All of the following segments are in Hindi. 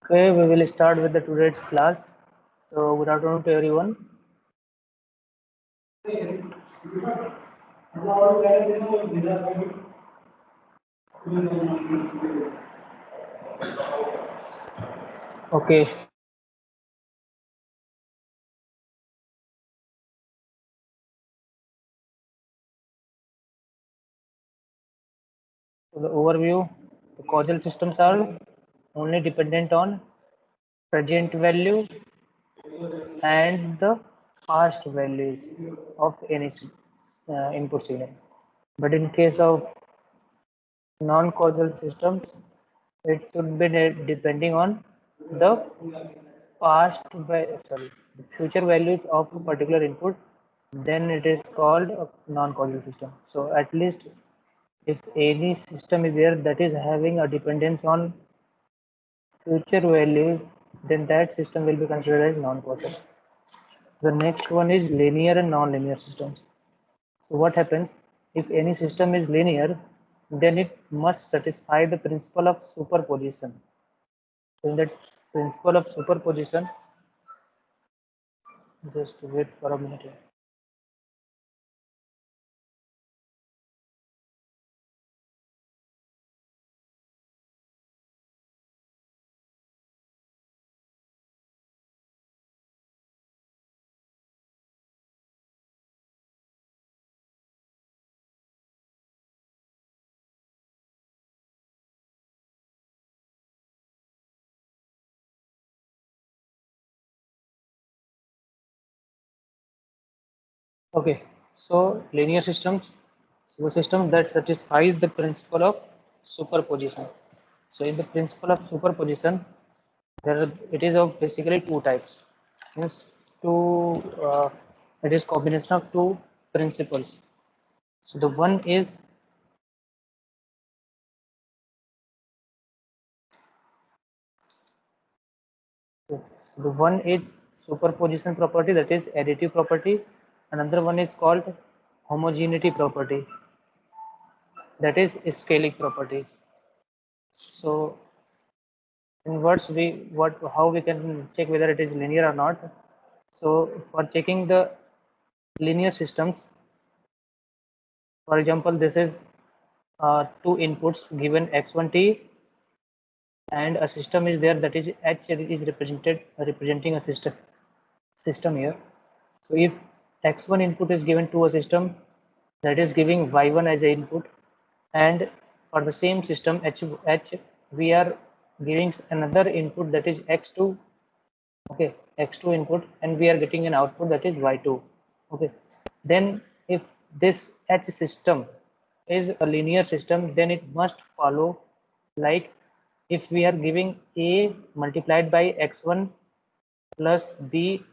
Okay, we will start with the today's class. So good afternoon to everyone. Okay, so the overview, the causal systems are only dependent on present value and the past values of any input signal. But in case of non-causal systems, it should be depending on the the future values of a particular input, then it is called a non-causal system. So at least if any system is there that is having a dependence on future values, then that system will be considered as non-causal. The next one is linear and non-linear systems. So what happens if any system is linear, then it must satisfy the principle of superposition. So in that principle of superposition, just wait for a minute here. Okay, so linear systems, so the system that satisfies the principle of superposition. So in the principle of superposition, it is of basically two types. Means two, it is combination of two principles. So the one is the one is superposition property, that is additive property. Another one is called homogeneity property, that is scaling property. So in words, we what how we can check whether it is linear or not. So for checking the linear systems, for example, this is two inputs given x1t, and a system is there, that is h is representing a system here. So if x1 input is given to a system, that is giving y1 as an input, and for the same system h we are giving another input, that is x2. Okay, x2 input, and we are getting an output, that is y2. Okay, then if this h system is a linear system, then it must follow like if we are giving a multiplied by x1 plus b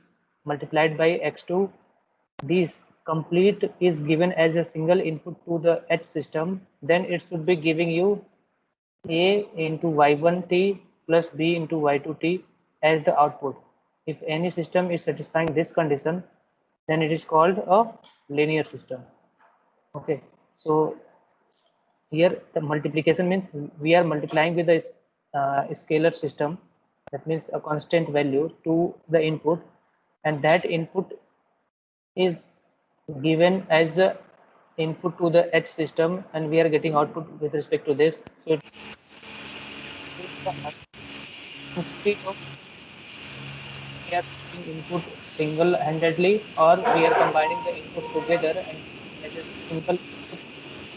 multiplied by x2, this complete is given as a single input to the h system, then it should be giving you a into y1t plus b into y2t as the output. If any system is satisfying this condition, then it is called a linear system. Okay, so here the multiplication means we are multiplying with a scalar system, that means a constant value to the input, and that input is given as a input to the h system, and we are getting output with respect to this. So instead of we are taking input single-handedly, or we are combining the inputs together and as a simple input,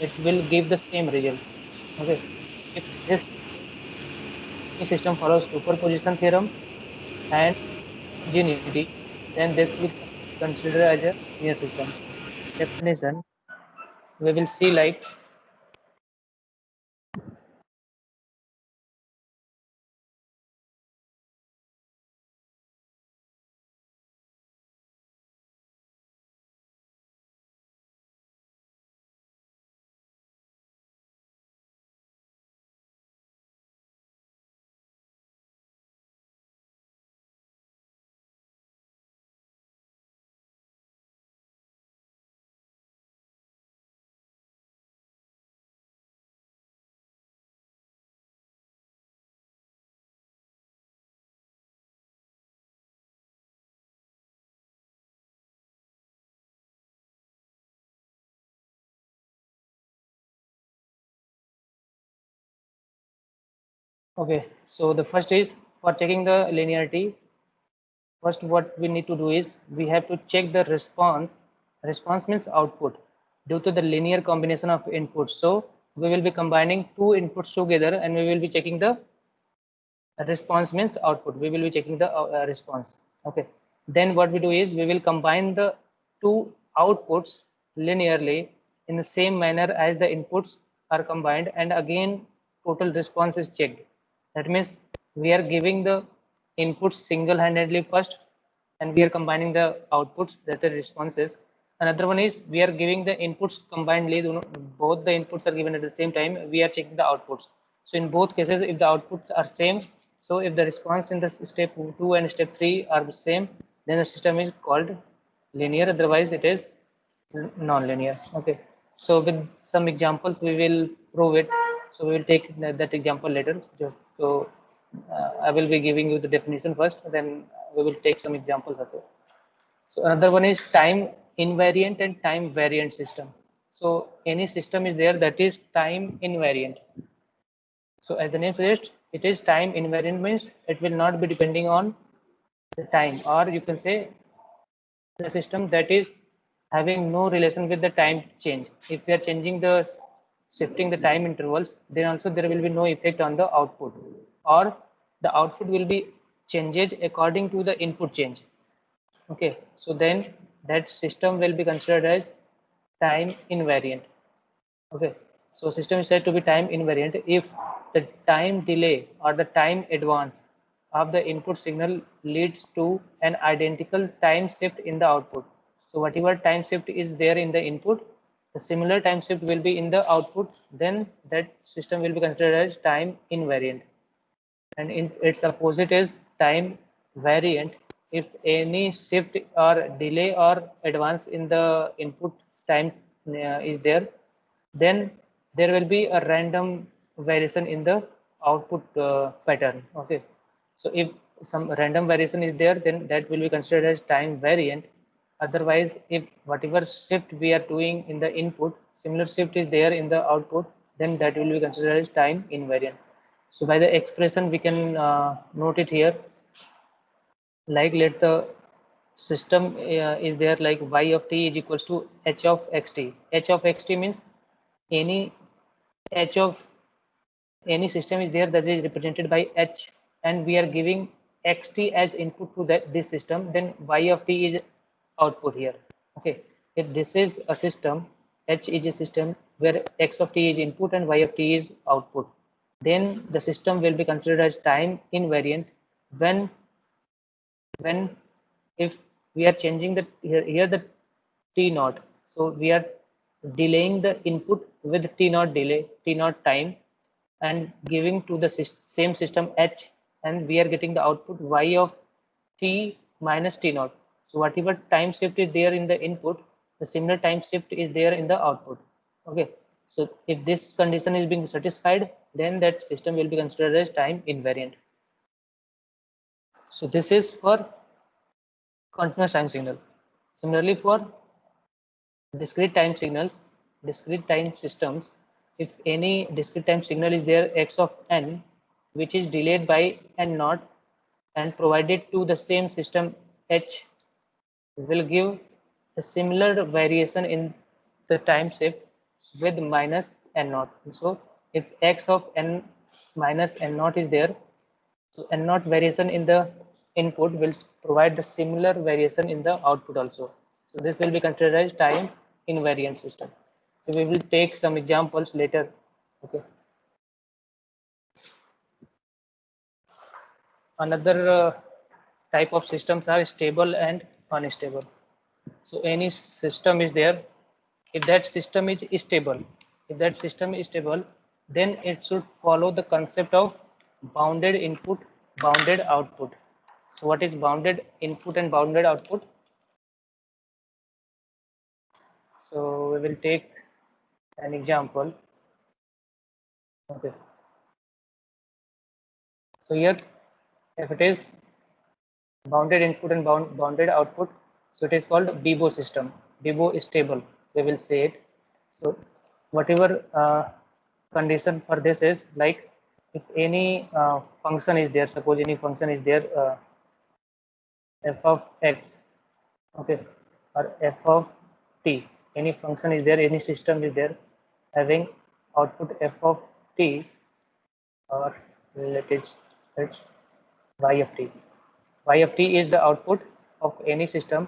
it will give the same result. Okay, if this system follows superposition theorem and homogeneity, then this will consider as a linear system. Definition, we will see like Okay, so the first is for checking the linearity. First, what we need to do is we have to check the response. Response means output due to the linear combination of inputs. So we will be combining two inputs together and we will be checking the response means output. We will be checking the response. Okay. Then what we do is we will combine the two outputs linearly in the same manner as the inputs are combined, and again total response is checked. That means we are giving the inputs single-handedly first, and we are combining the outputs, that the responses. Another one is we are giving the inputs combinedly. Both the inputs are given at the same time. We are checking the outputs. So in both cases, if the outputs are same, so if the response in the step 2 and step 3 are the same, then the system is called linear. Otherwise, it is non-linear. Okay. So with some examples, we will prove it. So we will take that example later. So I will be giving you the definition first, then we will take some examples also. So another one is time invariant and time variant system. So any system is there that is time invariant. So as the name suggests, it is time invariant means it will not be depending on the time, or you can say the system that is having no relation with the time change. If we are changing the shifting the time intervals, then also there will be no effect on the output, or the output will be changes according to the input change. Okay, so then that system will be considered as time invariant. Okay, so system is said to be time invariant if the time delay or the time advance of the input signal leads to an identical time shift in the output. So whatever time shift is there in the input, the similar time shift will be in the output, then that system will be considered as time invariant. And in its opposite is time variant. If any shift or delay or advance in the input time is there, then there will be a random variation in the output pattern. Okay, so if some random variation is there, then that will be considered as time variant. Otherwise, if whatever shift we are doing in the input, similar shift is there in the output, then that will be considered as time invariant. So by the expression we can note it here, like let the system is there like y of t is equals to h of xt. H of xt means any h of any system is there that is represented by h, and we are giving xt as input to that this system, then y of t is output here. Okay, if this is a system, h is a system where x of t is input and y of t is output, then the system will be considered as time invariant when if we are changing the here the t naught, so we are delaying the input with t naught delay, t naught time, and giving to the same system h, and we are getting the output y of t minus t naught. So whatever time shift is there in the input, the similar time shift is there in the output. Okay, so if this condition is being satisfied, then that system will be considered as time invariant. So this is for continuous time signal. Similarly, for discrete time signals, discrete time systems, if any discrete time signal is there x of n, which is delayed by n naught and provided to the same system h, will give a similar variation in the time shift with minus n naught. So if x of n minus n naught is there, so n naught variation in the input will provide the similar variation in the output also. So this will be considered as time invariant system. So we will take some examples later. Okay. Another type of systems are stable and unstable. So any system is there. If that system is stable, then it should follow the concept of bounded input, bounded output. So what is bounded input and bounded output? So we will take an example. Okay. So here, if it is bounded input and bounded output, so it is called BIBO system. BIBO is stable, we will say it. So whatever condition for this is like if any function is there, suppose any function is there, f of x, okay, or f of t, any function is there, any system is there having output f of t, or let it let's y of t. Y of t is the output of any system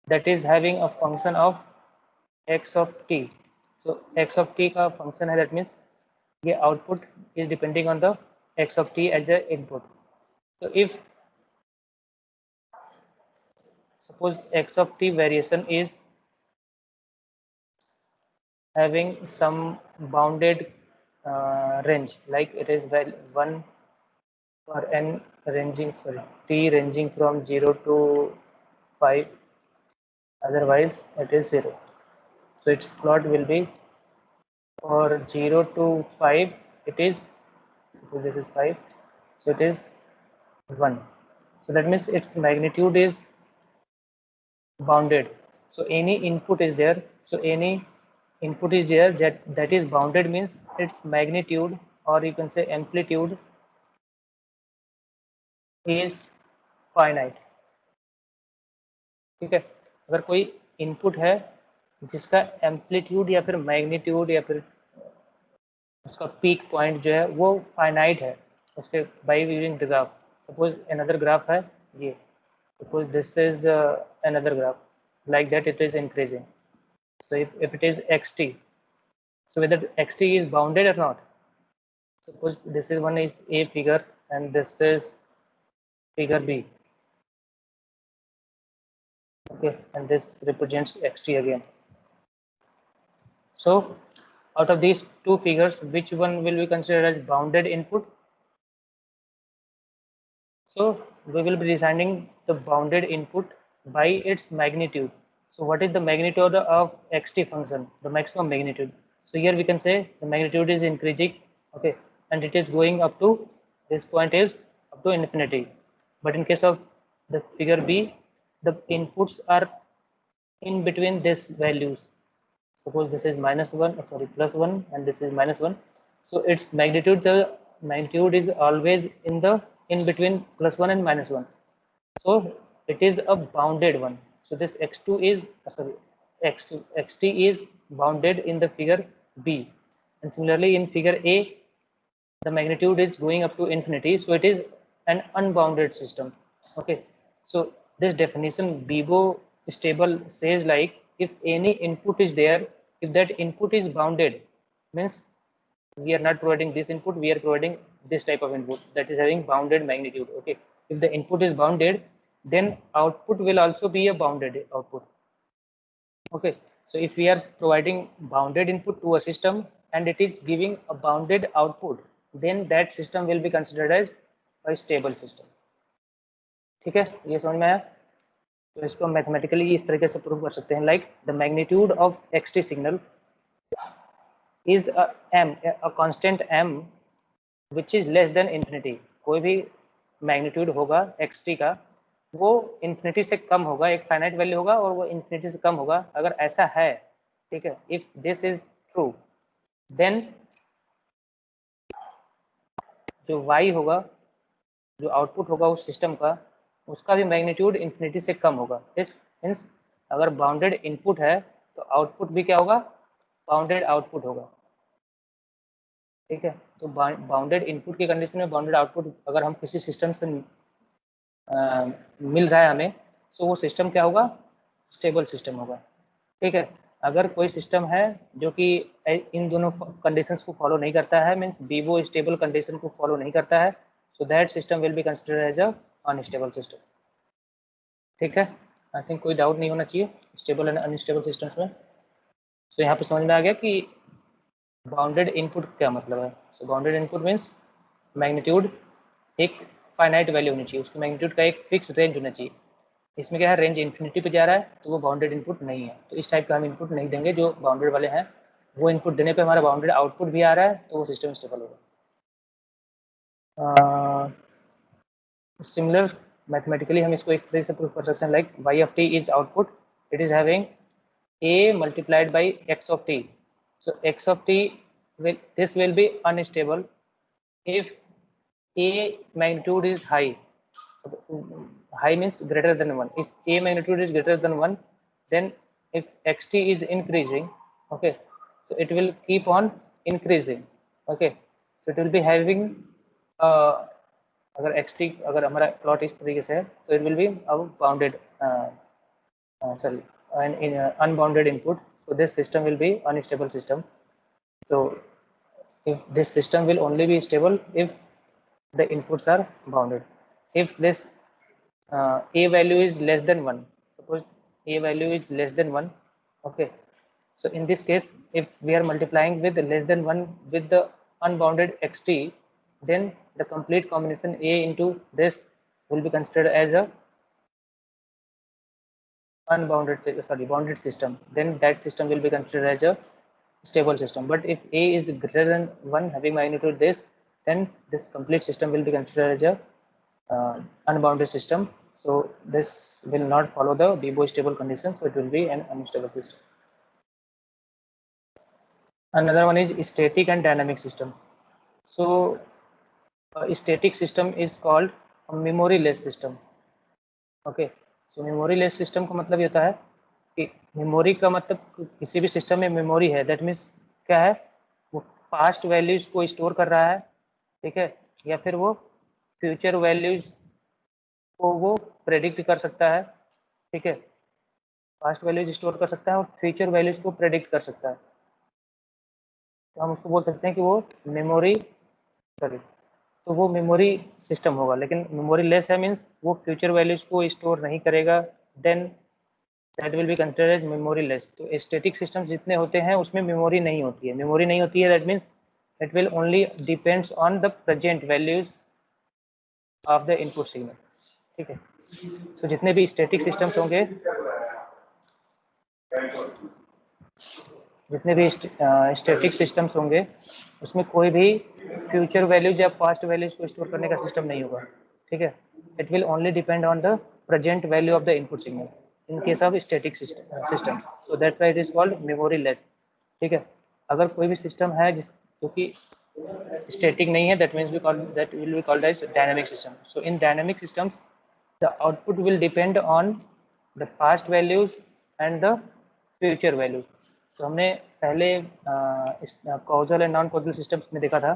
that is having a function of x of t. So x of t का function है, that means ये output is depending on the x of t as a input. So if suppose x of t variation is having some bounded range, like it is 1 for n ranging, sorry, t ranging from 0 to 5, otherwise it is 0. So its plot will be for 0 to 5, it is, suppose this is 5, so it is 1. So that means its magnitude is bounded. So any input is there, so any input is there that is bounded means its magnitude, or you can say amplitude, is finite. ठीक है, अगर कोई इनपुट है जिसका एम्पलीट्यूड या फिर मैग्नीट्यूड या फिर उसका पीक पॉइंट जो है वो फाइनाइट है, उसके by using the graph, suppose another graph है ये, suppose this is another graph, like that it is increasing. So if it is xt, so whether xt is bounded or not, suppose this is one is a figure and this is figure b, okay, and this represents xt again. So out of these two figures, which one will be considered as bounded input? So we will be designing the bounded input by its magnitude. So what is the magnitude of xt function? The maximum magnitude. So here we can say the magnitude is increasing, okay, and it is going up to, this point is up to infinity. But in case of the figure b, the inputs are in between these values. Suppose this is -1, sorry, +1, and this is -1. So its magnitude, the magnitude is always in between +1 and -1. So it is a bounded one. So this x2 is sorry, xt is bounded in the figure b, and similarly in figure a the magnitude is going up to infinity, so it is an unbounded system. Okay, so this definition Bibo stable says, like, if any input is there, if that input is bounded, means we are not providing this input, we are providing this type of input that is having bounded magnitude. Okay, if the input is bounded, then output will also be a bounded output. Okay, so if we are providing bounded input to a system and it is giving a bounded output, then that system will be considered as a stable system. ठीक है, ये समझ में आया? तो इसको मैथमेटिकली इस तरीके से प्रूव कर सकते हैं, like the magnitude of xt signal is a constant m which is less than infinity. कोई भी मैग्नीट्यूड होगा xt का, वो इन्फिनिटी से कम होगा, एक फाइनाइट वैल्यू होगा और वो इन्फिनिटी से कम होगा. अगर ऐसा है, ठीक है, if this is true, then जो y होगा, जो आउटपुट होगा उस सिस्टम का, उसका भी मैग्नीट्यूड इन्फिनिटी से कम होगा. दिस मीन्स अगर बाउंडेड इनपुट है तो आउटपुट भी क्या होगा? बाउंडेड आउटपुट होगा. ठीक है, तो बाउंडेड इनपुट की कंडीशन में बाउंडेड आउटपुट अगर हम किसी सिस्टम से मिल रहा है हमें, सो वो सिस्टम क्या होगा? स्टेबल सिस्टम होगा. ठीक है, अगर कोई सिस्टम है जो कि इन दोनों कंडीशंस को फॉलो नहीं करता है, मीन्स बीबो स्टेबल कंडीशन को फॉलो नहीं करता है, so that system will be considered as a unstable system. ठीक है, आई थिंक कोई डाउट नहीं होना चाहिए स्टेबल एंड अनस्टेबल सिस्टम्स में. सो यहाँ पे समझ में आ गया कि बाउंडेड इनपुट क्या मतलब है. सो बाउंडेड इनपुट मीन्स मैग्नीट्यूड एक फाइनाइट वैल्यू होनी चाहिए, उसकी मैग्नीट्यूड का एक फिक्स रेंज होना चाहिए. इसमें क्या है, रेंज इन्फिनिटी पे जा रहा है तो वो बाउंडेड इनपुट नहीं है. तो इस टाइप का हम इनपुट नहीं देंगे. जो बाउंडेड वाले हैं वो इनपुट देने पे हमारा बाउंडेड आउटपुट भी आ रहा है तो वो सिस्टम स्टेबल होगा. सिमिलर मैथमेटिकली हम इसको इस तरह से प्रूव कर सकते हैं, like y of t is output, it is having a multiplied by x of t. So x of t will, this will be unstable if A magnitude is high, high means greater than 1. If A magnitude is greater than 1, then if xt is increasing, okay, so it will keep on increasing, okay, so it will be having अगर xt अगर हमारा प्लॉट इस तरीके से है तो it will be bounded sorry an unbounded input, so this system will be unstable system. So if this system will only be stable if the inputs are bounded. If this a value is less than 1, suppose a value is less than 1, okay, so in this case if we are multiplying with less than 1 with the unbounded xt, then the complete combination a into this will be considered as a bounded system, then that system will be considered as a stable system. But if a is greater than 1 having magnitude this, then this complete system will be considered as a unbounded system. So this will not follow the Debye stable condition, so it will be an unstable system. Another one is static and dynamic system. So a static system is called a memory-less system. Okay, so memory-less system का मतलब ये होता है कि मेमोरी का मतलब किसी भी सिस्टम में मेमोरी है, दैट मीन्स क्या है, वो पास्ट वैल्यूज को स्टोर कर रहा है, ठीक है, या फिर वो फ्यूचर वैल्यूज को वो प्रेडिक्ट कर सकता है, ठीक है, पास्ट वैल्यूज स्टोर कर सकता है और फ्यूचर वैल्यूज को प्रेडिक्ट कर सकता है, तो हम उसको बोल सकते हैं कि वो मेमोरी सॉरी तो वो मेमोरी सिस्टम होगा. लेकिन मेमोरी लेस है मीन्स वो फ्यूचर वैल्यूज को स्टोर नहीं करेगा, then that will be considered as memory less. तो स्टैटिक सिस्टम जितने होते हैं उसमें मेमोरी नहीं होती है. मेमोरी नहीं होती है that means it will only depends on the present values of the input signal, ठीक है. तो जितने भी स्टैटिक सिस्टम्स होंगे, जितने भी स्टैटिक सिस्टम्स होंगे उसमें कोई भी फ्यूचर वैल्यूज या पास्ट वैल्यूज को स्टोर करने का सिस्टम नहीं होगा, ठीक है. It will only depend on the present value of the input signal in case of static system. So that's why it is called memory less, ठीक है. अगर कोई भी सिस्टम है जिस जो कि स्टैटिक नहीं है, that means we call that will be called as dynamic system. So in dynamic systems the output will depend on the past values and the future values. तो हमने पहले causal and non causal systems में देखा था.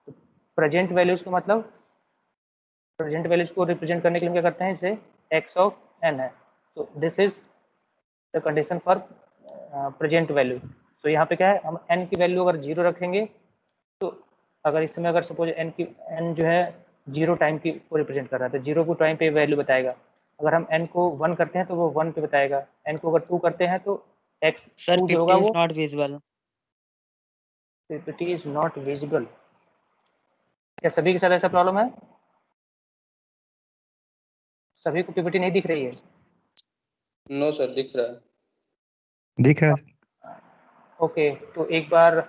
तो प्रेजेंट वैल्यूज को मतलब प्रेजेंट वैल्यूज को रिप्रेजेंट करने के लिए हम क्या करते हैं, इसे x ऑफ n है. तो this is the condition for present value. तो यहाँ पे क्या है, हम n की वैल्यू अगर 0 रखेंगे तो अगर इस समय अगर सपोज n जो है 0 टाइम की को रिप्रेजेंट कर रहा है तो 0 को टाइम पे वैल्यू बताएगा. अगर हम n को 1 करते हैं तो वो 1 पे बताएगा. n को अगर 2 करते हैं तो x Sir, 2 जो होगा PPT is वो not visible. PPT is not visible. क्या सभी के साथ ऐसा प्रॉब्लम है? सभी को PPT नहीं दिख रही है? नो सर, दिख रहा है. दिख रहा है. ओके, तो एक बार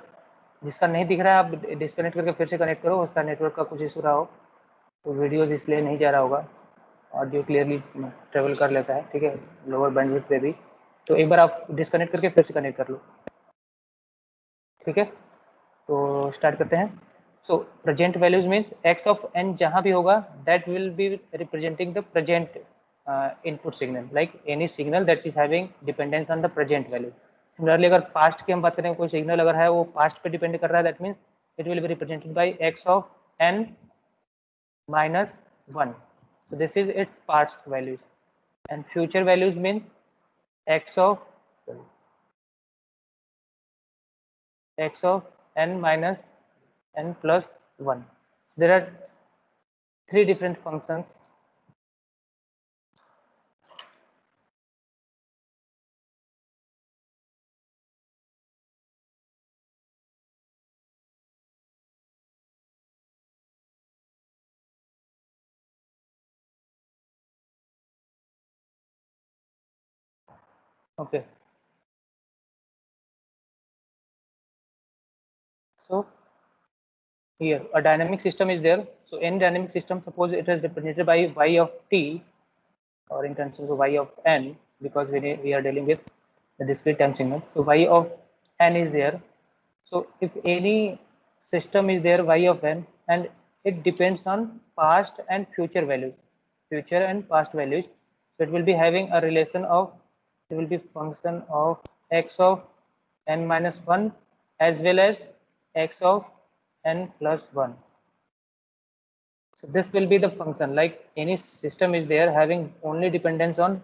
जिसका नहीं दिख रहा है आप डिस्कनेक्ट करके फिर से कनेक्ट करो. उसका नेटवर्क का कुछ इशू रहा हो तो वीडियोज इसलिए नहीं जा रहा होगा. ऑडियो क्लियरली ट्रेवल कर लेता है, ठीक है, लोअर बैंडविड्थ पे भी. तो एक बार आप डिस्कनेक्ट करके फिर से कनेक्ट कर लो, ठीक है. तो स्टार्ट करते हैं. सो present values means x of n जहाँ भी होगा that will be representing the present input signal, like any signal that is having dependence on the present value. Similarly अगर पास्ट की हम बात करें, कोई सिग्नल अगर है वो पास्ट पे डिपेंड कर रहा है, that means it will be represented by x of n minus 1. So this is its past values, and future values means x of n minus n plus 1. There are 3 different functions. Okay. So here a dynamic system is there. So in dynamic system, suppose it is represented by y of t, or in terms of y of n, because we are dealing with the discrete time signal. So y of n is there. So if any system is there y of n and it depends on past and future values, future and past values. So it will be having a relation of, it will be function of x of n minus 1 as well as x of n plus 1. So this will be the function, like any system is there having only dependence on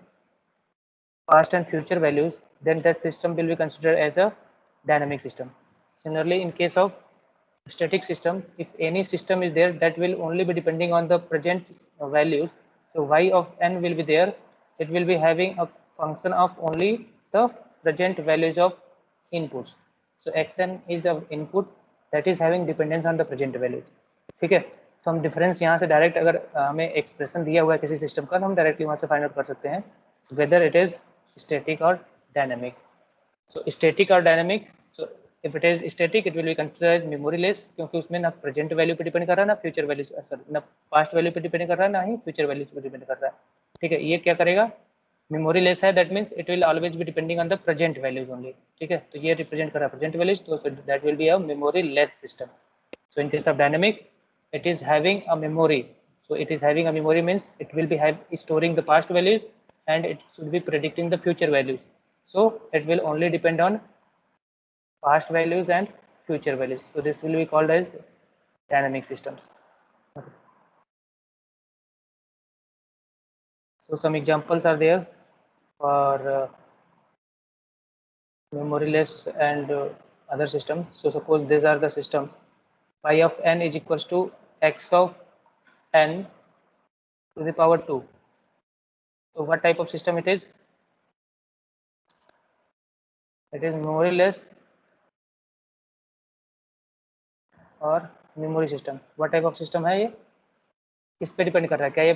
past and future values, then that system will be considered as a dynamic system. Similarly, in case of static system, if any system is there that will only be depending on the present values, so y of n will be there, it will be having a function of only the present values of inputs. So xn is an input that is having dependence on the present values. ठीक है, तो हम डिफरेंस यहाँ से डायरेक्ट अगर हमें एक्सप्रेशन दिया हुआ है किसी सिस्टम का, तो हम डायरेक्टली वहाँ से फाइंड आउट कर सकते हैं whether it is static or dynamic. So static or dynamic, so if it is static it will be considered memoryless, क्योंकि उसमें ना present value पे डिपेंड कर रहा है, ना फ्यूचर वैल्यू, ना पास्ट वैल्यू पे डिपेंड कर रहा है, ना ही फ्यूचर वैल्यू पे डिपेंड कर रहा है. ठीक है, ये क्या करेगा, मेमोरीलेस है, that means it will always be depending on the present values only. ठीक है, तो ये रिप्रेजेंट कर रहा है प्रेजेंट वैल्यूज, तो that will be a memoryless system. So in case of dynamic, it is having a memory. So it is having a memory means it will be storing the past values and it should be predicting the future values. So it will only depend on past values and future values. So this will be called as dynamic systems. Okay. So some examples are there for memoryless and other systems. So suppose these are the systems. Phi of n is equals to x of n to the power 2. So what type of system it is? It is memoryless और memory system. What type of system है ये, किस पे डिपेंड कर रहा है, क्या ये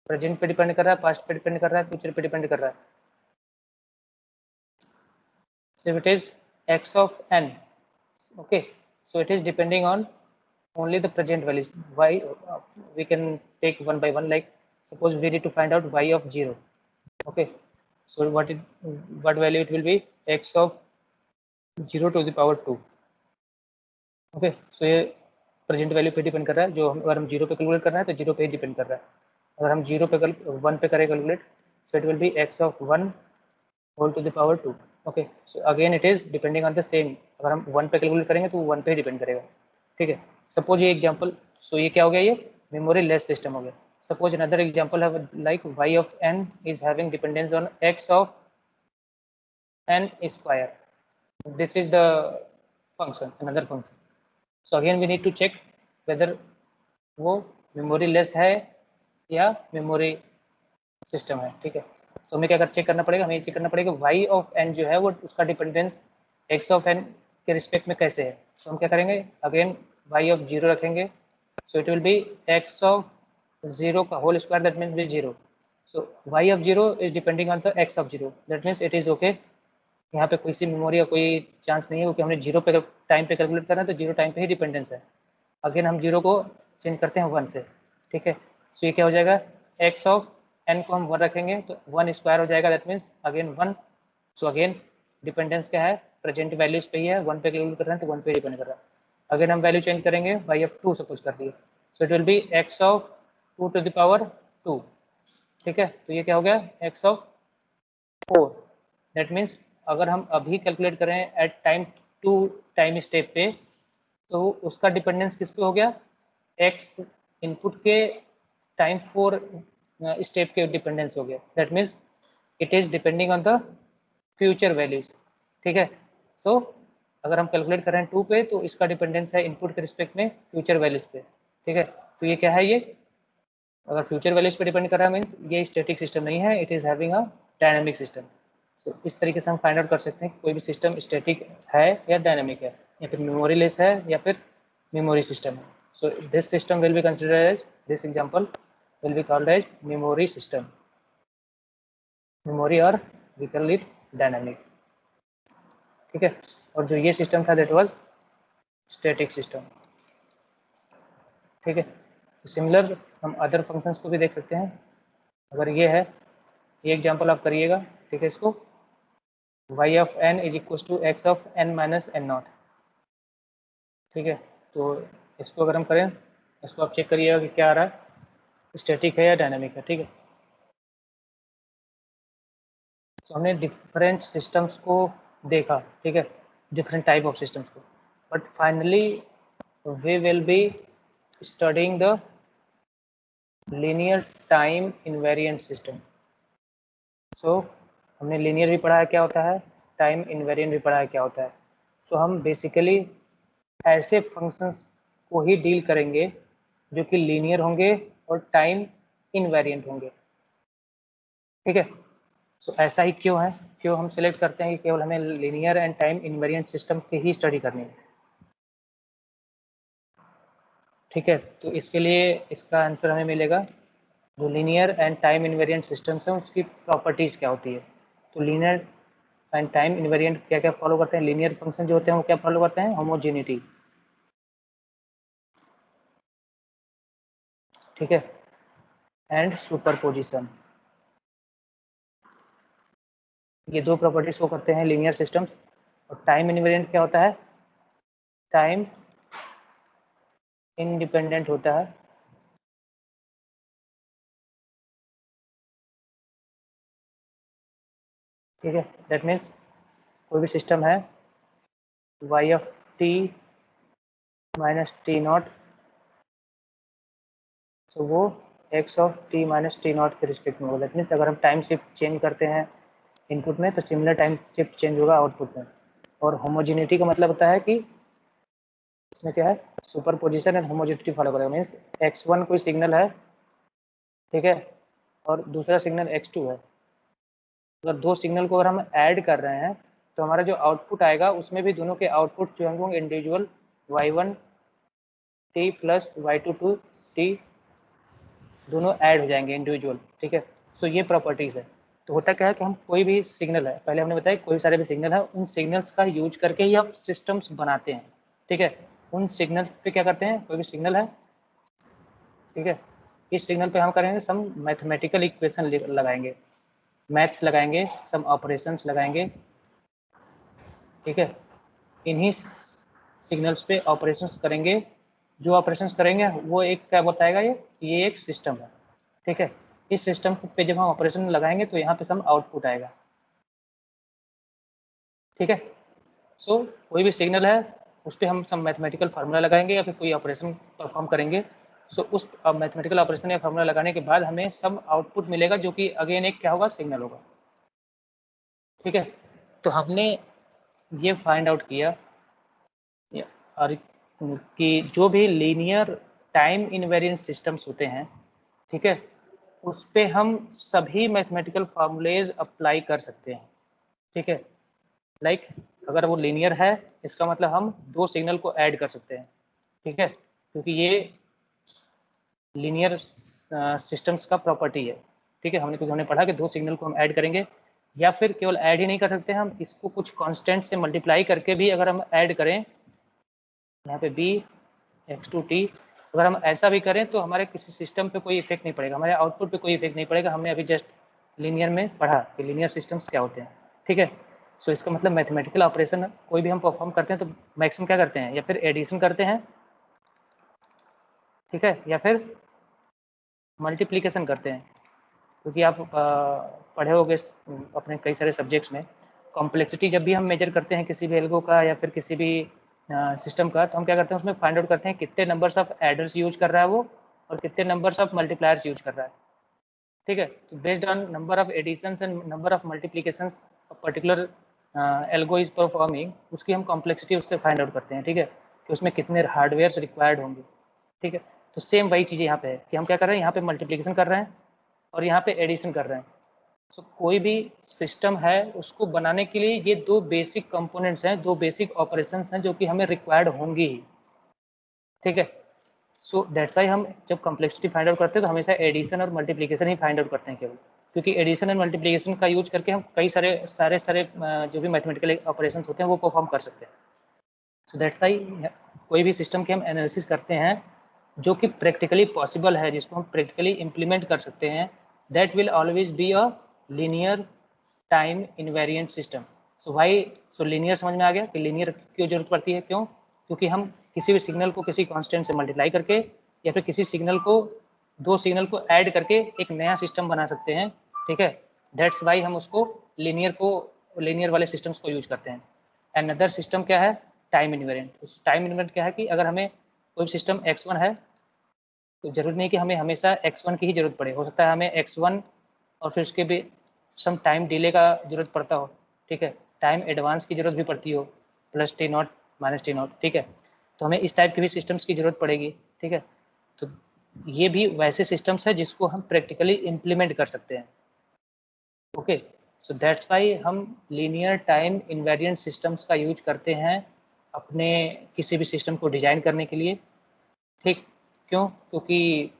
प्रेजेंट पे डिपेंड कर रहा है, पास्ट पे डिपेंड कर रहा है, फ्यूचर पे डिपेंड कर रहा है. So it is x of n. Okay, so it is depending on only the present values. Why, we can take one by one. Like suppose we need to find out y of 0. Okay, so what value it will be, x of 0 to the power 2. Okay, सो ये प्रेजेंट वैल्यू पे डिपेंड कर रहा है. जो अगर हम 0 पे कैलकुलेट कर रहे हैं तो 0 पे ही डिपेंड कर रहा है. अगर हम 0 पे 1 पे करें calculate, so it will be x of 1 whole to the power 2. Okay, so again it is depending on the same. अगर हम 1 पे कैलकुलेट करेंगे तो 1 पे ही डिपेंड करेगा. ठीक है, सपोज ये एग्जांपल, सो ये क्या हो गया, ये मेमोरी लेस सिस्टम हो गया. सपोज अनदर एग्जांपल है like y of n is having dependence on x of n square. This is the function, another function. So again we need to check whether वो मेमोरी लेस है या मेमोरी सिस्टम है. ठीक है, तो हमें क्या चेक करना पड़ेगा, हमें ये चेक करना पड़ेगा y ऑफ n जो है वो उसका डिपेंडेंस x ऑफ n के रिस्पेक्ट में कैसे है. तो हम क्या करेंगे, अगेन y ऑफ 0 रखेंगे. So it will be x of 0 का whole square, that means be 0. So y of 0 is depending on the x of 0, that means it is okay. यहाँ पे कोई सी मेमोरी का कोई चांस नहीं है, क्योंकि हमने 0 पे टाइम पे कैलकुलेट करना है, तो 0 टाइम पे ही डिपेंडेंस है. अगेन हम 0 को चेंज करते हैं 1 से. ठीक है, सो ये क्या हो जाएगा, x ऑफ n को हम 1 रखेंगे तो 1 स्क्वायर हो जाएगा, that means again 1. So again dependence क्या है, प्रेजेंट वैल्यूज पे ही है, 1 पे कैलकुलेट कर रहे हैं तो 1 पे डिपेंड कर रहा है. अगेन हम वैल्यू चेंज करेंगे, y ऑफ 2 सपोज कर दिए, so it will be x of 2 to the power 2. ठीक है, तो ये क्या हो गया, x ऑफ 4. दैट मीन्स अगर हम अभी कैलकुलेट करें एट टाइम 2 टाइम स्टेप पे, तो उसका डिपेंडेंस किस पे हो गया, x इनपुट के टाइम 4 स्टेप के डिपेंडेंस हो गया. That means it is depending on the future values. ठीक है, सो अगर हम कैलकुलेट करें 2 पे तो इसका डिपेंडेंस है इनपुट के रिस्पेक्ट में फ्यूचर वैल्यूज पे. ठीक है, तो ये क्या है, ये अगर फ्यूचर वैल्यूज पे डिपेंड कर रहा है मीन्स ये स्टैटिक सिस्टम नहीं है, it is having a dynamic system. तो इस तरीके से हम फाइंड आउट कर सकते हैं कि कोई भी सिस्टम स्टैटिक है या डायनामिक है, या फिर मेमोरी लेस है या फिर मेमोरी सिस्टम है. So this system will be considered as, this example will be called as memory system. Memory और वी कॉल इट डायनामिक. ठीक है, और जो ये सिस्टम था दैट वाज स्टैटिक सिस्टम. ठीक है, तो सिमिलर हम अदर फंक्शंस को भी देख सकते हैं. अगर ये है, ये एग्जांपल आप करिएगा. ठीक है, इसको y of n is equal to x of n minus n naught. ठीक है, तो इसको अगर हम करें, इसको आप चेक करिएगा कि क्या आ रहा है, स्टैटिक है या डायनामिक है। ठीक है, तो हमने डिफरेंट सिस्टम्स को देखा, ठीक है, डिफरेंट टाइप ऑफ सिस्टम्स को, but finally we will be studying the linear time invariant system. So हमने लीनियर भी पढ़ा है क्या होता है, टाइम इनवेरिएंट भी पढ़ा है क्या होता है। सो हम बेसिकली ऐसे फंक्शंस को ही डील करेंगे जो कि लीनियर होंगे और टाइम इनवेरिएंट होंगे। ठीक है, सो ऐसा ही क्यों है, क्यों हम सिलेक्ट करते हैं कि केवल हमें linear and time invariant system की ही स्टडी करनी है। ठीक है, तो इसके लिए इसका आंसर हमें मिलेगा, जो linear and time invariant systems हैं उसकी प्रॉपर्टीज़ क्या होती है। तो लीनियर एंड टाइम इनवेरिएंट क्या क्या फॉलो करते हैं, लीनियर फंक्शन जो होते हैं वो क्या फॉलो करते हैं, होमोजेनिटी। ठीक है, एंड सुपरपोजिशन, ये दो प्रॉपर्टीज को करते हैं लीनियर सिस्टम्स। और टाइम इनवेरिएंट क्या होता है, टाइम इंडिपेंडेंट होता है। ठीक है, दैट मीन्स कोई भी सिस्टम है y of t minus T not, तो वो x of t minus T not के रिस्पेक्ट में होगा। दैट मीन्स अगर हम टाइम शिफ्ट चेंज करते हैं इनपुट में तो सिमिलर टाइम शिफ्ट चेंज होगा आउटपुट में। और होमोजेनिटी का मतलब होता है कि इसमें क्या है, सुपरपोजिशन एंड होमोजेनिटी फॉलो करेगा। मीन्स x1 कोई सिग्नल है, ठीक है, और दूसरा सिग्नल x2 है। अगर दो सिग्नल को अगर हम ऐड कर रहे हैं तो हमारा जो आउटपुट आएगा उसमें भी दोनों के आउटपुट जो होंगे individual y1 t plus y2 t दोनों ऐड हो जाएंगे इंडिविजुअल। ठीक है, सो ये प्रॉपर्टीज़ है। तो होता क्या है कि हम कोई भी सिग्नल है, पहले हमने बताया कोई सारे भी सिग्नल है, उन सिग्नल्स का यूज करके ही हम सिस्टम्स बनाते हैं। ठीक है, उन सिग्नल्स पे क्या करते हैं, कोई भी सिग्नल है, ठीक है, इस सिग्नल पे हम करेंगे सम मैथमेटिकल इक्वेशन लगाएंगे, मैथ्स लगाएंगे, सम ऑपरेशंस लगाएंगे। ठीक है, इन्हीं सिग्नल्स पे ऑपरेशंस करेंगे, जो ऑपरेशंस करेंगे वो एक क्या बताएगा, ये एक सिस्टम है। ठीक है, इस सिस्टम पे जब हम ऑपरेशन लगाएंगे तो यहाँ पे सम आउटपुट आएगा। ठीक है, सो कोई भी सिग्नल है उस पर हम सम मैथमेटिकल फार्मूला लगाएंगे या फिर कोई ऑपरेशन परफॉर्म करेंगे। सो उस मैथमेटिकल ऑपरेशन या फार्मूला लगाने के बाद हमें सम आउटपुट मिलेगा जो कि अगेन एक क्या होगा, सिग्नल होगा। ठीक है, तो हमने ये फाइंड आउट किया और कि जो भी लीनियर टाइम इनवेरिएंट सिस्टम्स होते हैं, ठीक है, उस पे हम सभी मैथमेटिकल फार्मूलेज अप्लाई कर सकते हैं। ठीक है, लाइक अगर वो लीनियर है इसका मतलब हम दो सिग्नल को ऐड कर सकते हैं। ठीक है, क्योंकि ये लीनियर सिस्टम्स का प्रॉपर्टी है। ठीक है, हमने पढ़ा कि दो सिग्नल को हम ऐड करेंगे, या फिर केवल ऐड ही नहीं कर सकते, हम इसको कुछ कांस्टेंट से मल्टीप्लाई करके भी अगर हम ऐड करें, यहाँ पे b x2t, अगर हम ऐसा भी करें तो हमारे किसी सिस्टम पे कोई इफेक्ट नहीं पड़ेगा, हमारे आउटपुट पे कोई इफेक्ट नहीं पड़ेगा। हमने अभी जस्ट लीनियर में पढ़ा कि लीनियर सिस्टम्स क्या होते हैं। ठीक है, सो इसका मतलब मैथमेटिकल ऑपरेशन कोई भी हम परफॉर्म करते हैं तो मैक्सिमम क्या करते हैं, या फिर एडिशन करते हैं, ठीक है, या फिर मल्टीप्लिकेशन करते हैं। क्योंकि आप पढ़े होंगे अपने कई सारे सब्जेक्ट्स में, कॉम्प्लेक्सिटी जब भी हम मेजर करते हैं किसी भी एल्गो का या फिर किसी भी सिस्टम का, तो हम क्या करते हैं उसमें फाइंड आउट करते हैं कितने नंबर्स ऑफ एडर्स यूज कर रहा है वो और कितने नंबर्स ऑफ मल्टीप्लायर्स यूज कर रहा है। ठीक है, तो based on number of additions and number of multiplications particular algo is performing, उसकी हम कॉम्प्लेक्सिटी उससे फाइंड आउट करते हैं। ठीक है, कि उसमें कितने हार्डवेयर रिक्वायर्ड होंगे। ठीक है, तो सेम वही चीज़ यहाँ पे है कि हम क्या कर रहे हैं, यहाँ पे मल्टीप्लिकेशन कर रहे हैं और यहाँ पे एडिशन कर रहे हैं। तो कोई भी सिस्टम है उसको बनाने के लिए ये दो बेसिक कंपोनेंट्स हैं, दो बेसिक ऑपरेशंस हैं जो कि हमें रिक्वायर्ड होंगी ही। ठीक है, सो दैट्स वाई हम जब कॉम्प्लेक्सिटी फाइंड आउट करते हैं तो हमेशा एडिशन और मल्टीप्लिकेशन ही फाइंड आउट करते हैं केवल, क्योंकि एडिशन एंड मल्टीप्लिकेशन का यूज करके हम कई सारे जो भी मैथमेटिकल ऑपरेशंस होते हैं वो परफॉर्म कर सकते हैं। सो दैट्स वाई कोई भी सिस्टम की हम एनालिसिस करते हैं जो कि प्रैक्टिकली पॉसिबल है, जिसको हम प्रैक्टिकली इम्प्लीमेंट कर सकते हैं, that will always be a linear time invariant system. So linear समझ में आ गया कि लीनियर क्यों जरूरत पड़ती है, क्यों, क्योंकि हम किसी भी सिग्नल को किसी कांस्टेंट से मल्टीप्लाई करके या फिर किसी सिग्नल को दो सिग्नल को ऐड करके एक नया सिस्टम बना सकते हैं, ठीक है। दैट्स वाई हम उसको लीनियर वाले सिस्टम्स को यूज करते हैं। अनदर सिस्टम क्या है, टाइम इनवेरिएंट। टाइम इनवेरिएंट क्या है कि अगर हमें कोई सिस्टम x1 है तो जरूरी नहीं कि हमें हमेशा x1 की ही जरूरत पड़े, हो सकता है हमें x1 और फिर उसके भी सम टाइम डिले का जरूरत पड़ता हो, ठीक है, टाइम एडवांस की जरूरत भी पड़ती हो, plus T not minus T not, ठीक है। तो हमें इस टाइप के भी सिस्टम्स की जरूरत पड़ेगी, ठीक है। तो ये भी वैसे सिस्टम्स है जिसको हम प्रैक्टिकली इम्प्लीमेंट कर सकते हैं, ओके। सो दैट्स वाई हम लीनियर टाइम इनवेरिएंट सिस्टम्स का यूज करते हैं अपने किसी भी सिस्टम को डिजाइन करने के लिए, ठीक। क्यों? क्योंकि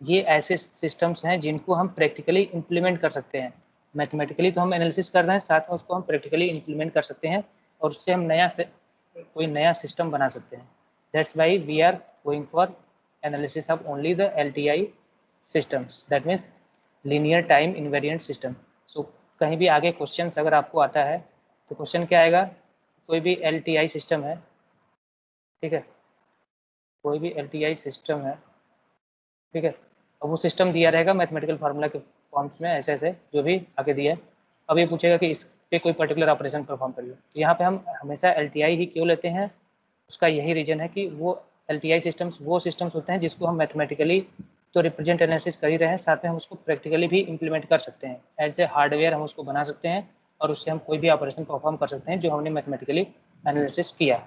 ये ऐसे सिस्टम्स हैं जिनको हम प्रैक्टिकली इम्प्लीमेंट कर सकते हैं। मैथमेटिकली तो हम एनालिसिस कर रहे हैं, साथ में उसको हम प्रैक्टिकली इम्प्लीमेंट कर सकते हैं और उससे हम कोई नया सिस्टम बना सकते हैं। That's why we are going for analysis of only the LTI systems, that means linear time invariant system। सो कहीं भी आगे क्वेश्चन अगर आपको आता है तो क्वेश्चन क्या आएगा, कोई भी LTI सिस्टम है, ठीक है, कोई भी LTI सिस्टम है, ठीक है, अब वो सिस्टम दिया रहेगा मैथमेटिकल फार्मूला के फॉर्म्स में ऐसे ऐसे जो भी आगे दिया है। अब ये पूछेगा कि इस पे कोई पर्टिकुलर ऑपरेशन परफॉर्म करिए, तो यहाँ पे हम हमेशा LTI ही क्यों लेते हैं, उसका यही रीजन है कि वो LTI सिस्टम्स वो सिस्टम्स होते हैं जिसको हम मैथमेटिकली तो रिप्रेजेंट एनालिसिस कर ही रहे हैं, साथ में हम उसको प्रैक्टिकली भी इम्प्लीमेंट कर सकते हैं। ऐसे हार्डवेयर हम उसको बना सकते हैं और उससे हम कोई भी ऑपरेशन परफॉर्म कर सकते हैं जो हमने मैथमेटिकली एनालिसिस किया,